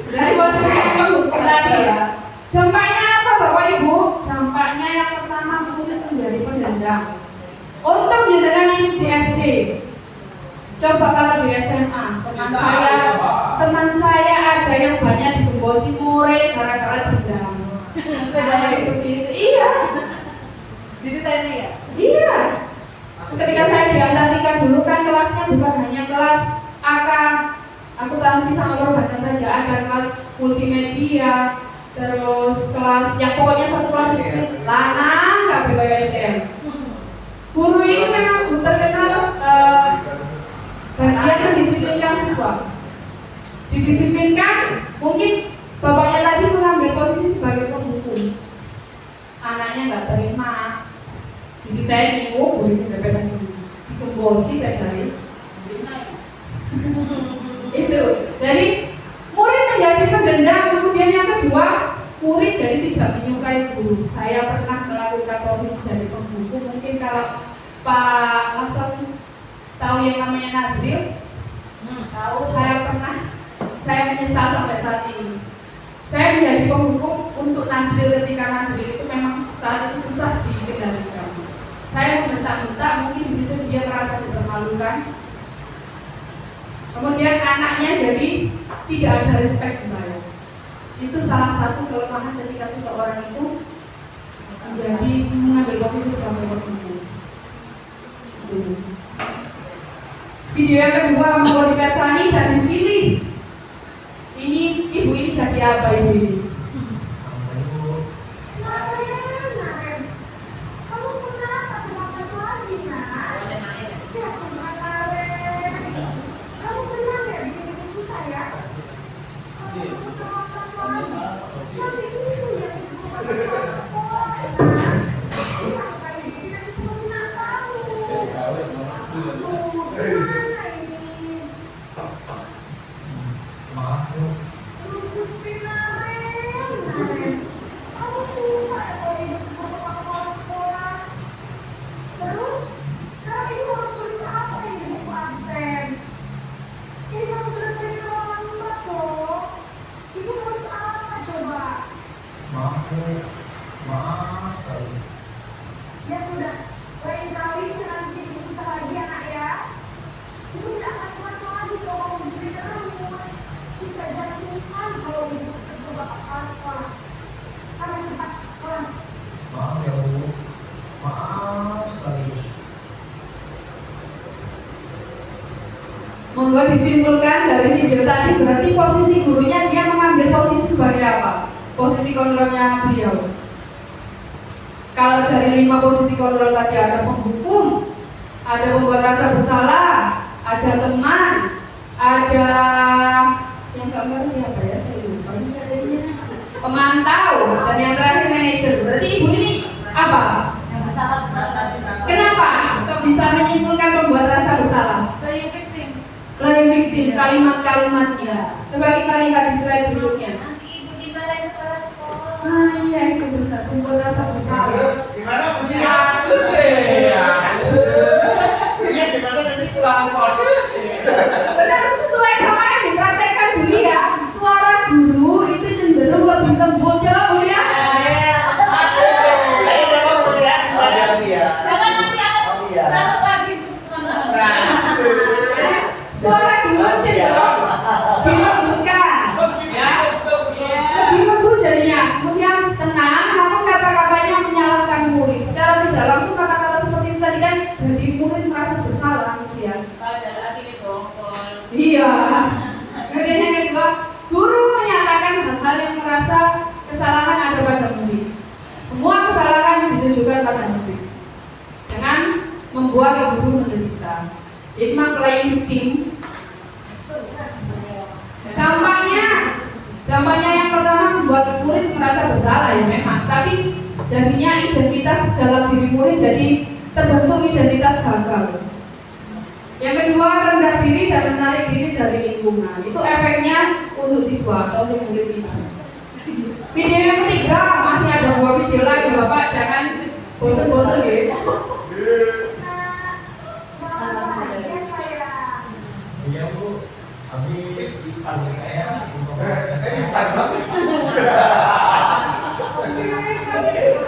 Dari posisi penghukum tadi ya. Dampaknya apa Bapak Ibu? Dampaknya yang pertama murid menjadi pendendam. Untuk jenengan ini di SD, coba kalau di SMA, teman saya ada yang banyak digembosi murid gara-gara dendam. Seperti itu. Iya. Di TNI ya? Iya. Ketika saya di Atlantika dulu kan kelasnya bukan hanya kelas AK, akuntansi sama perbankan saja, ada kelas multimedia, terus kelas yang pokoknya satu kelas itu lanang KPK STM. Guru ini memang terkenal bagian mendisiplinkan siswa. Didisiplinkan, mungkin bapaknya tadi mengambil posisi sebagai penghukum. Anaknya nggak terima, ditanya, oh gurunya nggak bebas ini, digembosi dari itu. Jadi murid menjadi pendendam. Kemudian yang kedua, murid jadi tidak menyukai guru. Saya pernah melakukan posisi jadi penghukum. Mungkin kalau Pak Langsung tahu yang namanya Nazril, tahu. Saya menyesal sampai saat ini. Saya menjadi penghukum untuk Nazril ketika Nazril itu memang saat itu susah dikendalikan. Saya membentak-bentak, mungkin di situ dia merasa dipermalukan. Kemudian anaknya jadi tidak ada respect ke saya. Itu salah satu kelemahan ketika seseorang itu menjadi mengambil posisi sebagai penghukum. Video yang kedua, mau dipersani dan dipilih. Ini ibu ini jadi apa ibu ini? Naren, kamu kenapa terlambat lagi, Nak? Ya Tuhan, Naren. Kamu senang ya bikin ibu susah ya? Kalau kamu terlambat lagi, nanti ibu yang ditemukan keluar sekolah, Nak. Disangka ibu tidak bisa membina kamu. Duh, gimana ini? Maaf Bu, Gusti Naren, kamu suka ya kalau ibu ketemu kepala sekolah? Terus sekarang ibu harus tulis apa ini di buku absen? Ini kamu sudah sering terlambat loh. Ibu harus apa coba? maaf Bu, maaf sekali. Ya sudah, lain kali jangan bikin ibu susah lagi ya nak ya. Ibu tidak akan kuat lagi kalau kamu begini terus. Monggo disimpulkan dari video tadi, berarti posisi gurunya dia mengambil posisi sebagai apa? Posisi kontrolnya beliau. Kalau dari 5 posisi kontrol tadi ada penghukum, ada pembuat rasa bersalah, ada teman, ada yang keempat ini apa ya? Saya lupa. Pemantau, dan yang terakhir manajer. Berarti ibu ini apa? Kenapa kok bisa menyimpulkan pembuat rasa bersalah? Playing victim, kalimat-kalimatnya. Coba kita lihat di slide berikutnya. Nanti ibu dimarahin kepala sekolah. Ah iya, itu benar, pembuat rasa bersalah. Gimana punya? Iya gimana nanti pulang kok? Benar, sesuai sama yang dipraktekkan Bu Lia. Suara guru itu cenderung lebih lembut. Coba Bu Lia. Ayo coba punya gimana dia? Jangan nanti aku dapat lagi Suara guru cenderung dilembutkan, ya, lebih lembut jadinya. Kemudian tenang, namun kata-katanya menyalahkan murid. Secara tidak langsung kata-kata seperti itu tadi kan jadi murid merasa bersalah, kemudian. Padahal akhirnya bongkol. Iya. Kemudian yang kedua, guru menyatakan hal-hal yang merasa kesalahan ada pada murid. Semua kesalahan ditujukan pada murid dengan membuat guru menderita. Hikmah playing victim. Dampaknya yang pertama membuat murid merasa bersalah ya memang, tapi jadinya identitas dalam diri murid jadi terbentuk identitas gagal. Yang kedua, rendah diri dan menarik diri dari lingkungan. Itu efeknya untuk siswa atau untuk murid kita. Video yang ketiga, masih ada 2 video lagi Bapak, jangan bosan-bosan ya. Bahagia sayang. Iya Bu, habis saya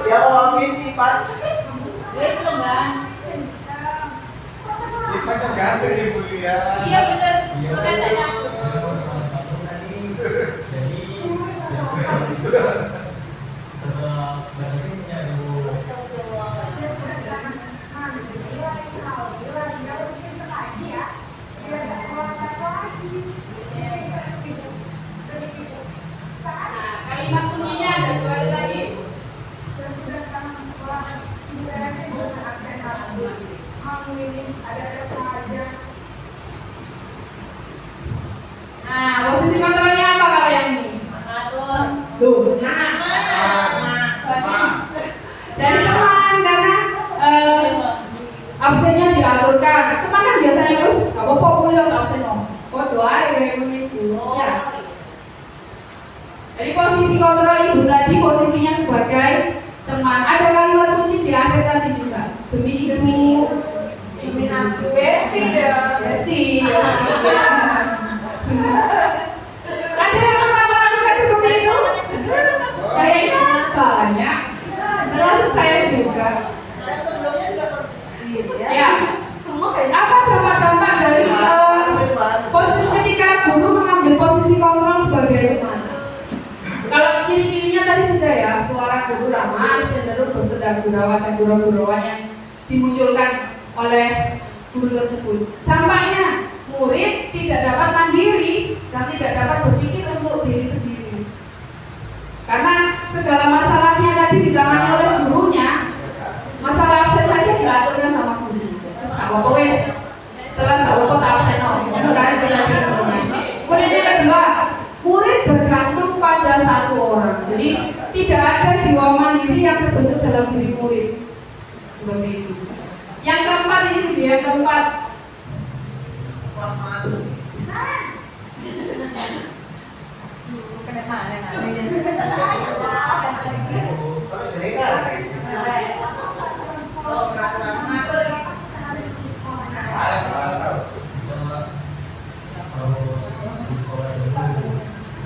Ya mau ini Pak. Itu loh Bang. Kencang. Kok Lipat ganti sih Bu ya. Iya bener. iya Bu, Makanya aku. saya mau teman kamu tadi, jadi biar bisa tetap baliknya Bu. dia sudah sangat mandi, lain kali, lain kali lebih kencang lagi ya. Biar gak terlambat lagi. Dia bisa ibu. Dari ibu. Saat Kalimat kuncinya ada 2 lagi. dia sudah sama masuk kelas. Ibu beresin dosa absen kamu. Kamu ini ada-ada saja. Nah, posisi kontrolnya apa kalau yang ini? Mengatur. Loh, dari teman karena absennya diaturkan. Teman kan biasanya terus apa populer atau absen no. Oh doa kayak begitu. Ya. Dari posisi kontrol ibu tadi posisinya sebagai teman. Ada kalimat kunci di akhir tadi juga. Demi ibu. Demi aku. Besti dong. Besti. Ada yang mengatakan juga seperti itu? Kayaknya banyak. Termasuk saya juga. Ya. Apa dampak-dampak dari posisi ketika guru mengambil posisi kontrol sebagai teman? Kalau ciri-cirinya tadi sudah ya, suara guru ramah, cenderung bersedak gurauan dan gurau-gurauan yang dimunculkan oleh guru tersebut. Dampaknya murid tidak dapat mandiri dan tidak dapat berpikir untuk diri sendiri. Karena segala masalahnya tadi ditangani oleh gurunya. Masalah absen saja diaturkan sama guru. Terus gak apa-apa wes. Telat gak apa-apa tak absen no. Itu kan itu tadi gurunya. Kemudian yang kedua, murid bergantung pada satu orang. Jadi tidak ada jiwa mandiri yang terbentuk dalam diri murid. Seperti itu. Yang keempat ini video yang keempat. Harus di sekolah dulu.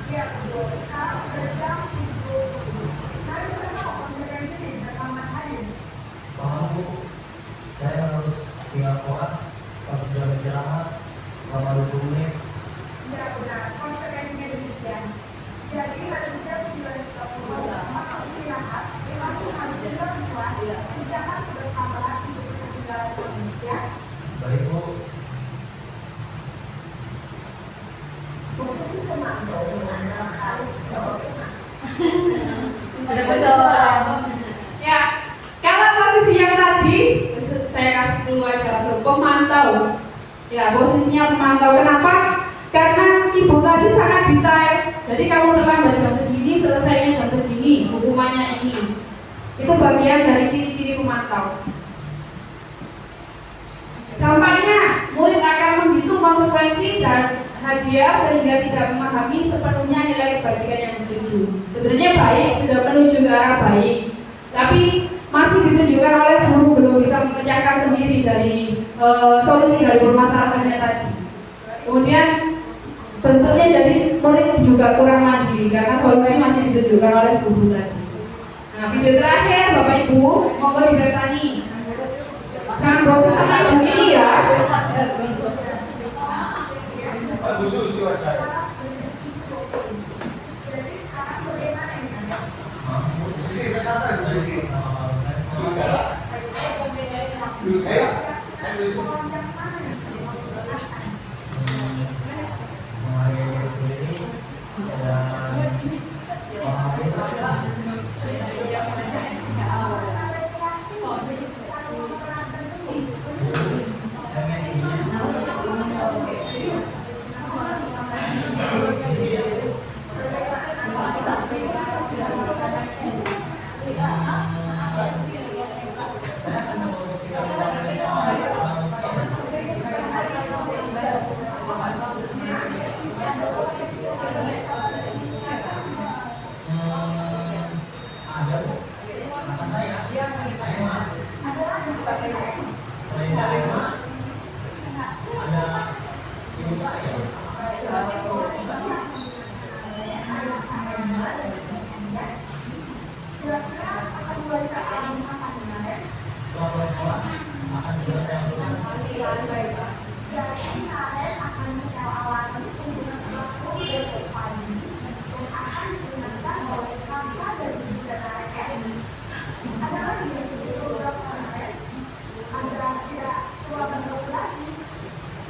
Iya betul. Sekarang sudah jam 7.20. Kalian sudah tahu konsekuensinya jika lambat hadir. Paham Bu, saya harus tinggal koas pas jam istirahat selama 20 menit. Iya benar. Konsekuensinya demikian. Jadi pada jam 9.30 masa istirahat, kamu harus tinggal di kelas, kerjakan tugas tambahan untuk ketinggalan kamu, ya. Baik Bu, Posisi pemantau mengandalkan keuntungan. Ya, kalau posisi yang tadi saya kasih dulu aja langsung pemantau. Ya, posisinya pemantau. Kenapa? Karena ibu tadi sangat detail. Jadi kamu terlambat jam segini, selesainya jam segini, hukumannya ini. Itu bagian dari ciri-ciri pemantau. Dampaknya, murid akan menghitung konsekuensi dan hadiah sehingga tidak memahami sepenuhnya nilai kebajikan yang dituju. Sebenarnya baik, sudah menuju ke arah baik, tapi masih ditunjukkan oleh guru belum bisa memecahkan sendiri dari solusi dari permasalahannya tadi. Kemudian bentuknya jadi murid juga kurang mandiri karena solusi masih ditunjukkan oleh guru tadi. Nah, video terakhir Bapak Ibu, monggo dibersani. Jangan bosan sama ibu ini ya. Jadi sekarang bagaimana ini? Ini kenapa sih? Sekolah yang mana yang perlu ditingkatkan? Menghargai diri sendiri dan memahami saya akan coba untuk tidak melakukan orang saya. Ada bu, kata saya, tema selain tema ada ibu saya. Kira-kira akan mulai sekarang kapan kemarin? Setelah mulai sekolah akan segera saya lakukan. Jadi kalian akan setel alarm untuk bangun besok pagi dan akan diingatkan oleh kakak dan ibu dan ayah. Ada lagi yang bikin program kemarin agar tidak terulang kembali lagi.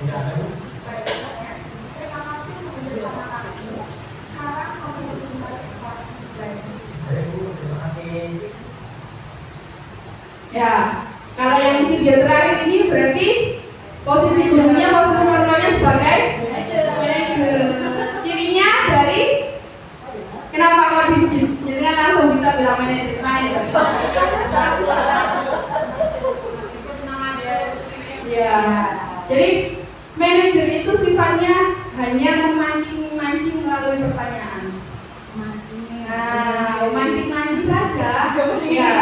Tidak ada bu. Baik kalian, terima kasih bersama kami. Sekarang kamu kembali ke kelas untuk belajar. Baik bu, terima kasih. Ya, kalau yang video terakhir ini berarti posisi gurunya, posisi kontrolnya sebagai manajer. Cirinya dari kenapa kok jenengan langsung bisa bilang manajer? Ya, jadi manajer itu sifatnya hanya memancing-mancing melalui pertanyaan. Nah, memancing-mancing saja. Ya,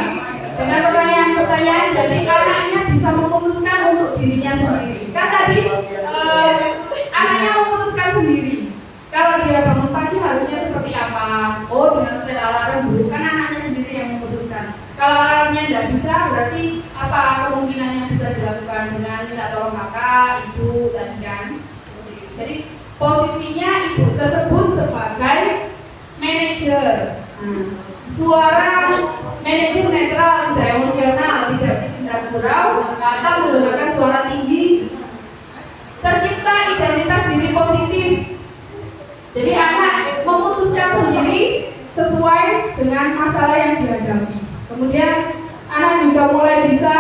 dengan pertanyaan-pertanyaan jadi anaknya bisa memutuskan untuk dirinya sendiri. Kan tadi anaknya memutuskan sendiri. Kalau dia bangun pagi harusnya seperti apa? Oh, dengan setel alarm dulu. Kan anaknya sendiri yang memutuskan. Kalau alarmnya tidak bisa, berarti apa kemungkinan yang bisa dilakukan dengan minta tolong kakak, ibu tadi kan? Jadi posisinya ibu tersebut sebagai manajer. Suara manajer netral, tidak emosional, tidak gurau, atau menggunakan suara tinggi. Tercipta identitas diri positif. Jadi anak memutuskan sendiri sesuai dengan masalah yang dihadapi. Kemudian anak juga mulai bisa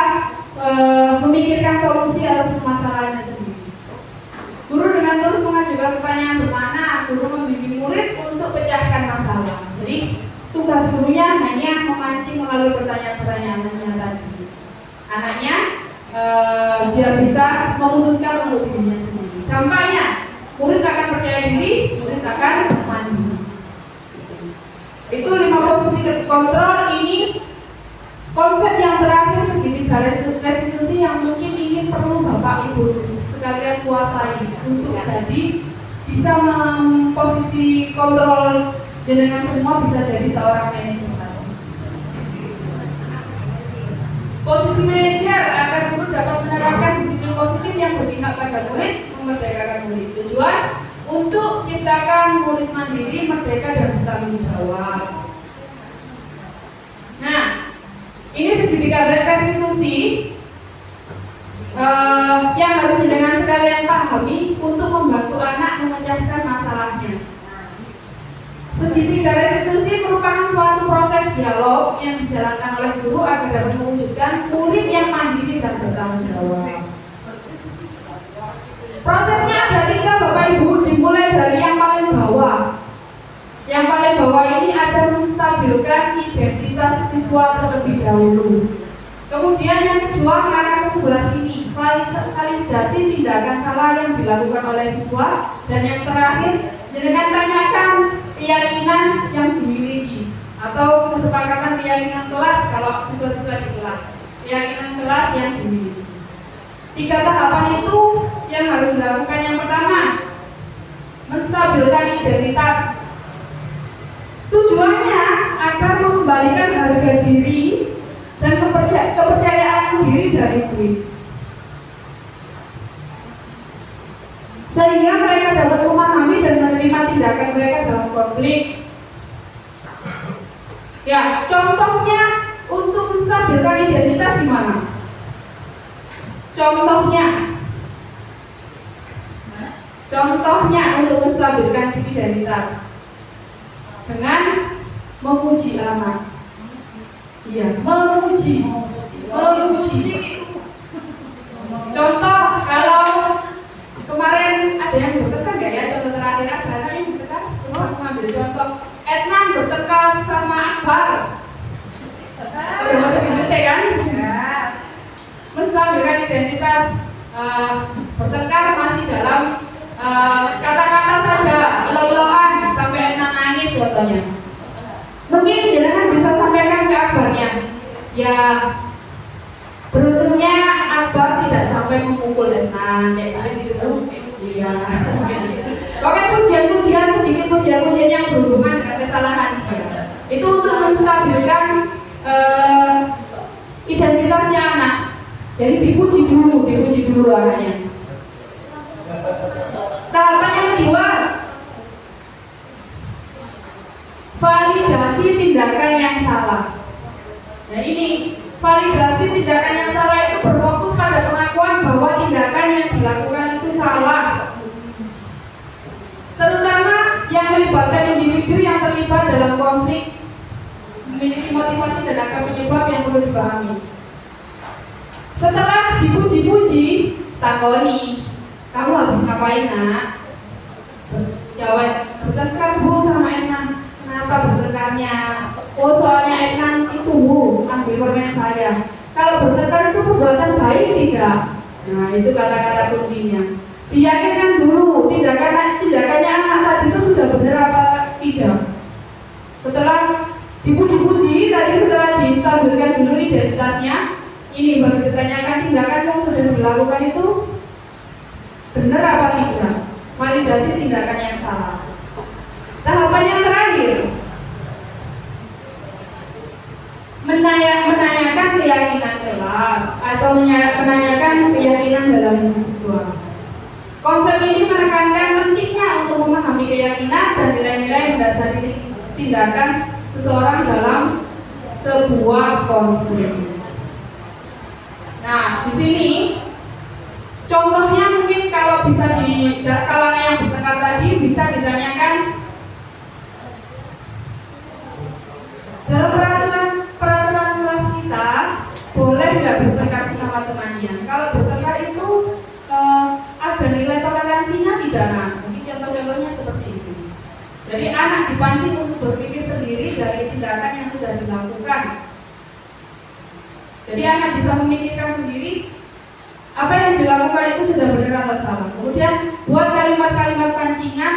memikirkan solusi atas permasalahannya sendiri. Guru dengan terus mengajukan pertanyaan bermakna, guru membimbing murid untuk pecahkan masalah. Jadi tugas gurunya hanya memancing melalui pertanyaan-pertanyaannya tadi. Anaknya biar bisa memutuskan untuk dirinya sendiri. Dampaknya, murid akan percaya diri, murid akan mandiri. Itu 5 posisi kontrol. Ini konsep yang terakhir segitiga restitusi yang mungkin ini perlu Bapak Ibu sekalian kuasai untuk jadi bisa posisi kontrol jenengan semua bisa jadi seorang manajer. Posisi manajer agar guru dapat menerapkan disiplin positif yang berpihak pada murid, memerdekakan murid. Tujuan untuk ciptakan murid mandiri, merdeka dan bertanggung jawab. Nah, ini segitiga restitusi yang harus jenengan sekalian pahami untuk membantu anak memecahkan masalah Ketiga, restitusi merupakan suatu proses dialog yang dijalankan oleh guru agar dapat mewujudkan murid yang mandiri dan bertanggung jawab. Prosesnya ada 3 Bapak Ibu, dimulai dari yang paling bawah. Yang paling bawah ini ada menstabilkan identitas siswa terlebih dahulu. Kemudian yang kedua mengarah ke sebelah sini, validasi tindakan salah yang dilakukan oleh siswa. Dan yang terakhir, dengan tanyakan keyakinan yang dimiliki atau kesepakatan keyakinan kelas kalau siswa-siswa di kelas, keyakinan kelas yang dimiliki. 3 tahapan itu yang harus dilakukan. Yang pertama, menstabilkan identitas. Tujuannya agar mengembalikan harga diri dan kepercayaan diri dari murid, sehingga mereka dapat memahami dan menerima tindakan mereka dalam konflik. Ya, contohnya untuk menstabilkan identitas gimana? Contohnya untuk menstabilkan identitas dengan memuji anak. Iya, memuji. Contoh, kalau kemarin ada yang bertengkar nggak ya? Contoh terakhir ada anak yang bertengkar. Terus aku ngambil contoh, Ednan bertengkar sama Akbar. Udah pinjute kan? Menstabilkan identitas, bertengkar masih dalam kata-kata saja, ilo-iloan sampai Ednan nangis contohnya. Mungkin jangan bisa sampaikan ke Akbarnya, ya beruntungnya Akbar tidak sampai memukul Ednan kayak gitu. Iya. Oke, pujian-pujian, sedikit pujian-pujian yang berhubungan dengan kesalahan dia. Itu untuk menstabilkan identitasnya anak. Jadi dipuji dulu anaknya. Tahapan yang kedua, validasi tindakan yang salah. Nah ini, validasi tindakan yang salah itu berfokus pada pengakuan bahwa tindakan yang dilakukan itu salah, terutama yang melibatkan individu yang terlibat dalam konflik, memiliki motivasi dan akar penyebab yang perlu dipahami. Setelah dipuji-puji, takoni, kamu habis ngapain nak? Jawab, bertengkar bu sama Ednan. Kenapa bertengkarnya? Oh soalnya Ednan itu bu, ambil permen saya. Kalau bertengkar itu perbuatan baik tidak? Nah itu kata-kata kuncinya. Diyakinkan dulu tindakannya anak tadi itu sudah benar apa tidak. Setelah dipuji-puji tadi, setelah distabilkan dulu identitasnya, ini baru ditanyakan tindakan yang sudah dilakukan itu benar apa tidak. Validasi tindakan yang salah. Tahapan yang terakhir, menanyakan keyakinan kelas atau menanyakan keyakinan dalam siswa. Konsep ini menekankan pentingnya untuk memahami keyakinan dan nilai-nilai mendasari tindakan seseorang dalam sebuah konflik. Nah, di sini contohnya mungkin kalau bisa kalau anak yang bertengkar tadi bisa ditanyakan dalam peraturan kelas kita boleh nggak bertengkar sama temannya. Kalau bertengkar itu ada nilai toleransinya tidak? Nah, mungkin contoh-contohnya seperti itu. Jadi anak dipancing untuk berpikir sendiri dari tindakan yang sudah dilakukan. Jadi anak bisa memikirkan sendiri apa yang dilakukan itu sudah benar atau salah. Kemudian buat kalimat-kalimat pancingan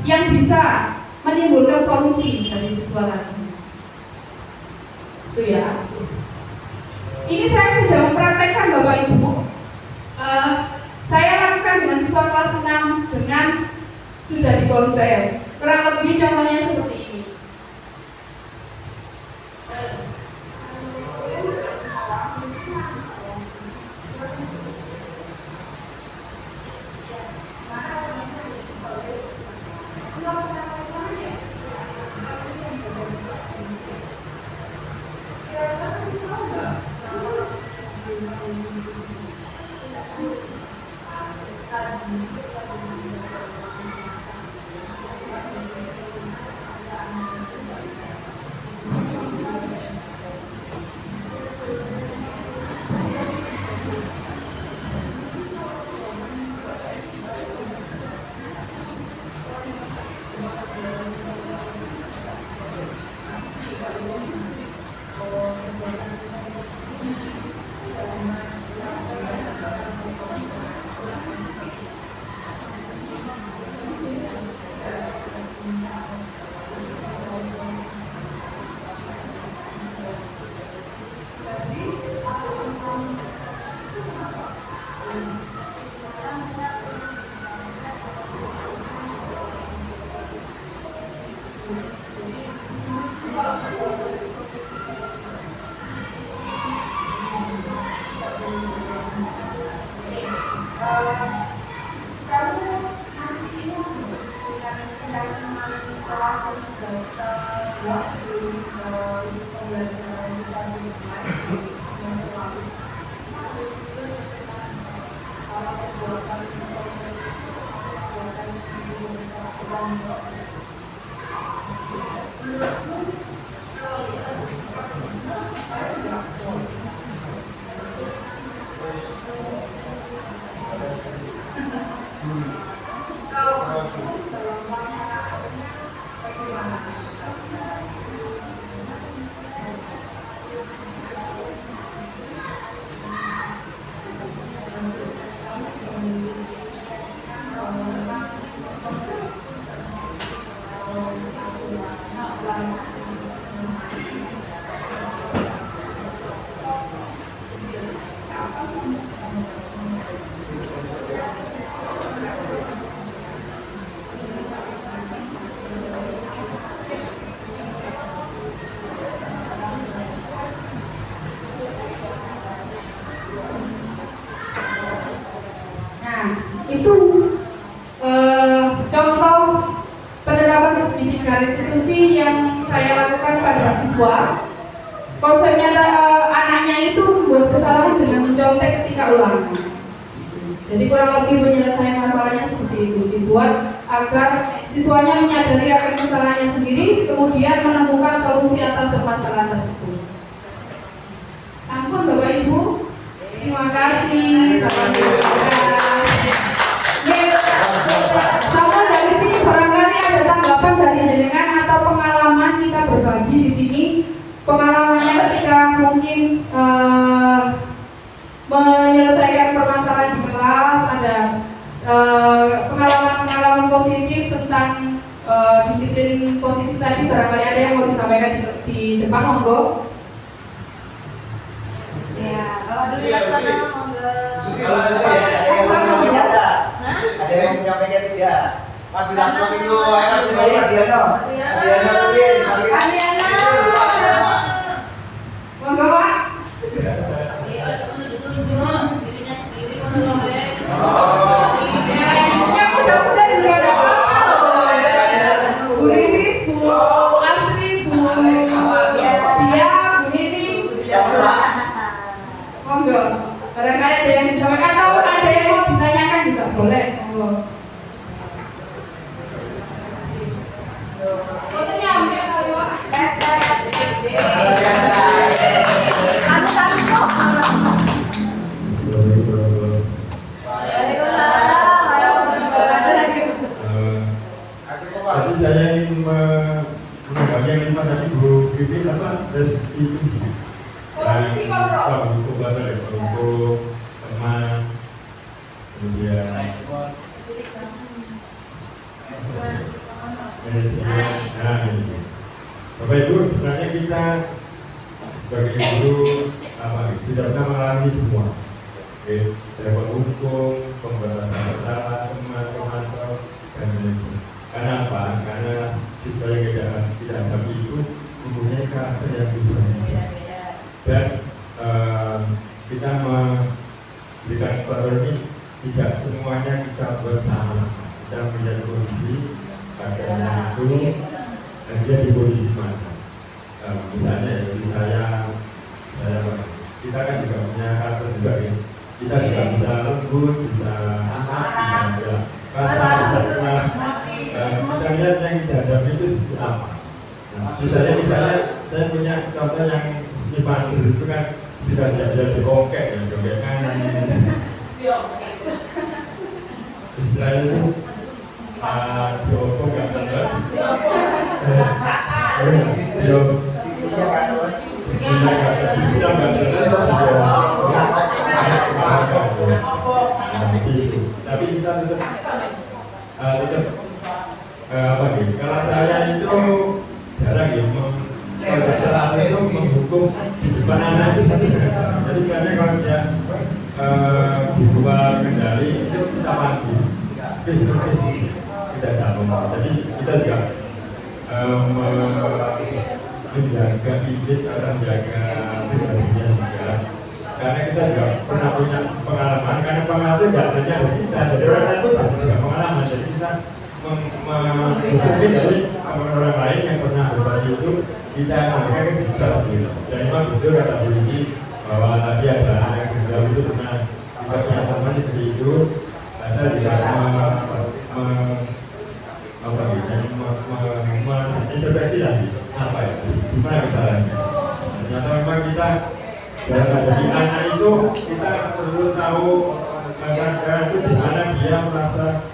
yang bisa menimbulkan solusi dari siswa tadi. Itu ya. Ini saya sudah mempraktekkan Bapak Ibu. Saya lakukan dengan siswa kelas 6 dengan sudah di konsep. Kurang lebih contohnya seperti ini. Kamu masih ingat dengan pendalaman kelas yang sudah kita buat sebelum pembelajaran kita di semester lalu? Terus itu tentang perbuatan menurutmu kalau kita bersikap jujur baik nggak? Kalau dalam pelaksanaannya bagaimana? Itu contoh penerapan segitiga restitusi yang saya lakukan pada siswa. Konsepnya anaknya itu membuat kesalahan dengan mencontek ketika ulangan. Jadi kurang lebih penyelesaian masalahnya seperti itu, dibuat agar siswanya menyadari akan kesalahannya sendiri, kemudian menemukan solusi atas permasalahan tersebut. Sampun Bapak Ibu, terima kasih. Sama dari sini barangkali ada tanggapan dari jenengan atau pengalaman kita berbagi di sini, pengalamannya ketika mungkin menyelesaikan permasalahan di kelas, ada pengalaman-pengalaman positif tentang disiplin positif tadi, barangkali ada yang mau disampaikan di depan, monggo. Ya, kalau dulu di sana monggo. Kalau ada yang menyampaikan tidak? Maju langsung itu, enak dibayar. Adiana, Monggo Pak. Ojo menunjuk-nunjuk dirinya sendiri kono lho wes. Yang muda-muda juga ada apa loh? Bu Riris, Bu Astri, Bu Dia, Bu Nini. Monggo. Barangkali ada yang disampaikan atau ada yang mau ditanyakan juga boleh. Monggo. Fotonya hampir kali Pak. Tadi saya ingin menanggapi yang lima tadi Bu Vivi apa restitusi. Posisi kontrol. Untuk untuk teman, kemudian manajemen. Nah ini, Bapak Ibu, sebenarnya kita sebagai guru sudah pernah mengalami semua. Dapat hukum, pembatasan masalah, teman, pemantau, dan manajemen. Karena apa? Karena siswa yang tidak dapat itu mempunyai karakter yang berbeda. Dan kita memberikan pelajaran ini tidak semuanya kita buat sama-sama. Kita melihat kondisi pada itu dan dia di kondisi mana. Misalnya dari saya kita kan juga punya karakter juga ya. Kita juga bisa lembut, bisa anak, bisa kasar, bisa keras. Kita lihat yang kita hadapi itu seperti apa. Nah, misalnya saya punya contoh yang seperti pandur itu kan sudah tidak bisa dikongkek ya, dikongkek kan istilahnya itu diopong nggak terus bisa nggak terus tapi kita tetap apa nih? Kalau saya itu jarang ya kalau itu menghukum di depan anak itu sangat jarang. Jadi sebenarnya kalau dia di luar kendali itu kita panggil face to face tidak jatuh. Jadi kita juga menjaga image atau menjaga pribadinya juga. Karena kita juga pernah punya pengalaman, karena pengalaman itu tidak hanya dari kita, jadi orang lain itu juga pengalaman, jadi kita menunjukkan dari orang lain yang pernah berbagi itu kita memberikan ke kita sendiri. Dan memang betul kata Bu Yudi bahwa tadi ada anak yang bilang itu pernah kita punya teman seperti itu. Saya tidak introspeksi lagi apa ya, gimana kesalahannya. Ternyata memang kita dari anak itu kita terus tahu kadang-kadang itu di mana dia merasa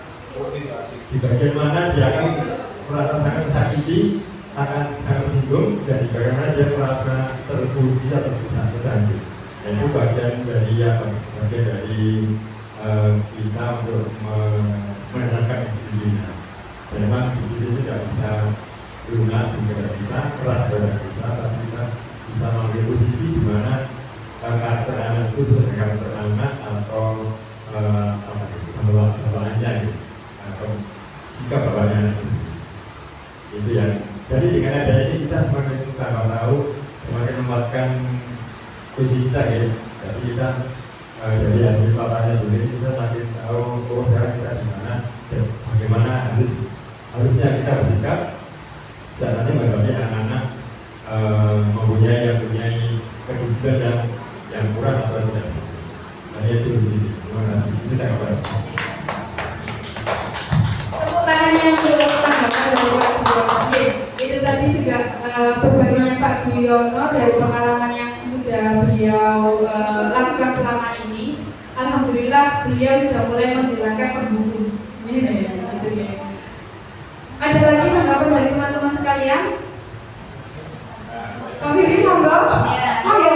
di bagian mana dia akan merasa sangat tersakiti, akan sangat singgung, dan di bagian mana dia merasa terpuji atau tersakiti. Dan itu bagian dari bagian dari kita untuk menenangkan disiplin. Dan memang disiplin itu tidak bisa lunak, juga tidak bisa keras, juga tidak bisa, tapi kita bisa mengambil posisi di mana karakter anak itu sebagai karakter anak atau bawaannya gitu, atau sikap bapaknya anak itu sendiri. Itu yang jadi dengan adanya ini kita semakin tambah tahu, semakin menguatkan posisi kita ya. Jadi kita dari hasil papanya dulu kita makin tahu sekarang kita di mana dan bagaimana harusnya kita bersikap saat nanti menghadapi anak-anak mempunyai kedisiplinan yang kurang atau tidak. Nah itu begini. Terima kasih. Kita kabar. Tepuk tangannya untuk tanggapan dari Pak Duyono. Itu tadi juga berbaginya Pak Duyono dari pengalaman yang sudah beliau lakukan selama ini. Alhamdulillah beliau sudah mulai menghilangkan pembuku. Gitu ya. Ada lagi tanggapan dari teman-teman sekalian? Pak Bibi monggo. Monggo.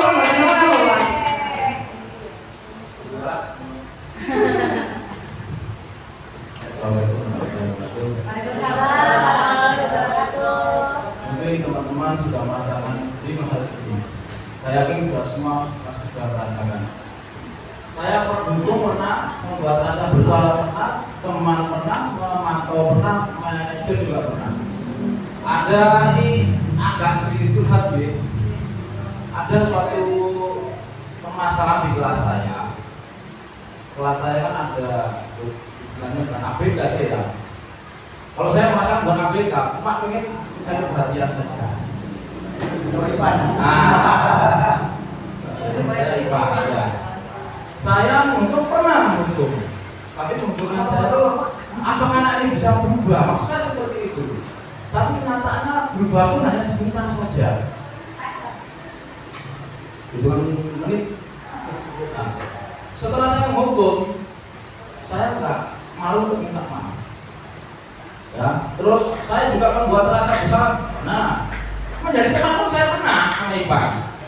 Assalamualaikum warahmatullahi Waalaikumsalam. Mungkin teman-teman sudah merasakan 5 hal ini. Saya yakin sudah semua pasti sudah merasakan. Saya pendukung pernah, membuat rasa bersalah pernah, teman pernah, memantau pernah, manajer juga pernah. Ada ini agak sedikit curhat ya. Ada suatu permasalahan di kelas saya. Kelas saya kan ada istilahnya bukan ABK sih ya. Kalau saya merasa bukan ABK, cuma pengen mencari perhatian saja. Saya IPA ya. Saya menghitung pernah menghitung, tapi penghitungan saya itu apakah anak ini bisa berubah? Maksudnya seperti itu. Tapi nyatanya berubah pun hanya sebentar saja. Hitungan menit. Nah, setelah saya menghukum, saya nggak malu untuk minta maaf. Ya, terus saya juga membuat rasa besar. Nah, menjadi teman pun saya pernah sama IPA.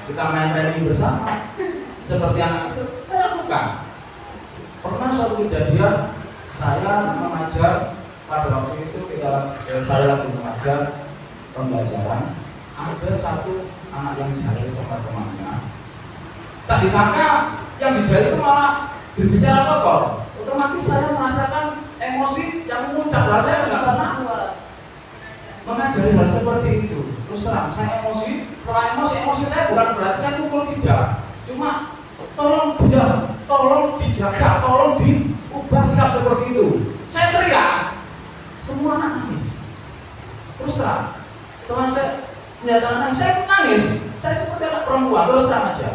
Kita main rally bersama. Seperti anak itu, saya lakukan. Pernah suatu kejadian, saya mengajar pada waktu itu saya lagi mengajar pembelajaran. Ada satu anak yang jahil sama temannya. Tak disangka yang dijahil itu malah berbicara kotor. Otomatis saya merasakan emosi yang memuncak. Saya nggak pernah mengajari hal seperti itu. Terus terang, saya emosi. Setelah emosi saya bukan berarti saya pukul tidak. Cuma tolong diam, tolong dijaga, tolong diubah sikap seperti itu. Saya teriak, semua anak nangis. Terus terang, setelah saya melihat anak nangis, saya nangis. Saya seperti anak perempuan, terus terang aja.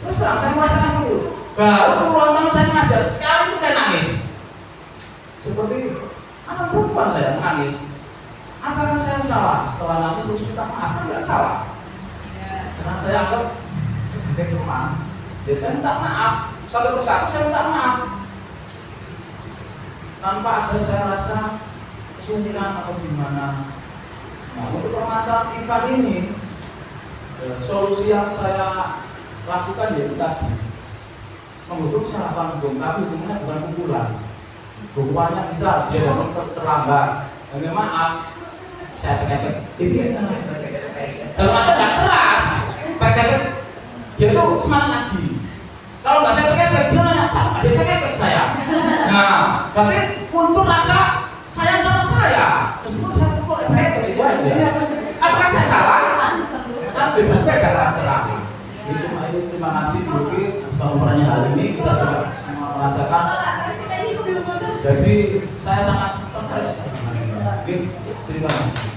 Terus terang, saya merasakan seperti itu. Baru puluhan tahun saya mengajar, sekali itu saya nangis. Seperti itu, anak perempuan saya menangis. Apakah saya salah? Setelah nangis terus minta maaf, kan nggak salah. Karena saya anggap sebagai teman, ya saya minta maaf. Satu persatu saya minta maaf. Tanpa ada saya rasa kesulitan atau gimana. Nah, untuk permasalahan Ivan ini, solusi yang saya lakukan yaitu tadi menghukum secara panggung, tapi hukumnya bukan pukulan. Hukumannya bisa dia datang terlambat, dan maaf, saya pepet. Ini dalam arti nggak keras, pepet. Dia tuh semangat lagi. Kalau nggak saya pepet, dia nanya Pak, ada pepet saya. Nah, berarti muncul rasa sayang sama saya, meskipun saya pukul saja. Apakah saya salah? Kan beda-beda karakternya. Itu ayo terima kasih Buki atas pemaparannya hal ini, kita juga semua merasakan. Jadi saya sangat tertarik sekali dengan ini. Oke, terima kasih.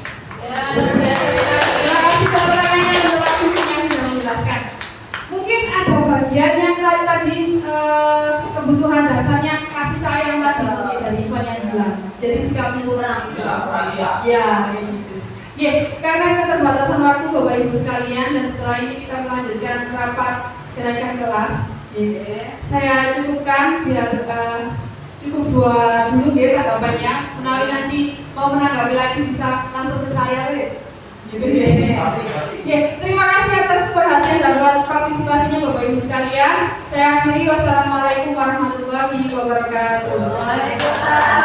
Terima kasih teman-temannya untuk waktunya yang sudah menjelaskan. Mungkin ada bagian yang tadi kebutuhan dasarnya kasih sayang tadi mungkin dari Ivan yang hilang. Jadi sikapnya kurang. Ya, kayak gitu. Ya, karena keterbatasan waktu Bapak Ibu sekalian dan setelah ini kita melanjutkan rapat kenaikan kelas. Saya cukupkan biar cukup 2 dulu ya tanggapannya. Menawi nanti mau menanggapi lagi bisa langsung ke saya wes. Gitu ya. Terima kasih atas perhatian dan partisipasinya Bapak Ibu sekalian. Saya akhiri, wassalamualaikum warahmatullahi wabarakatuh. Waalaikumsalam.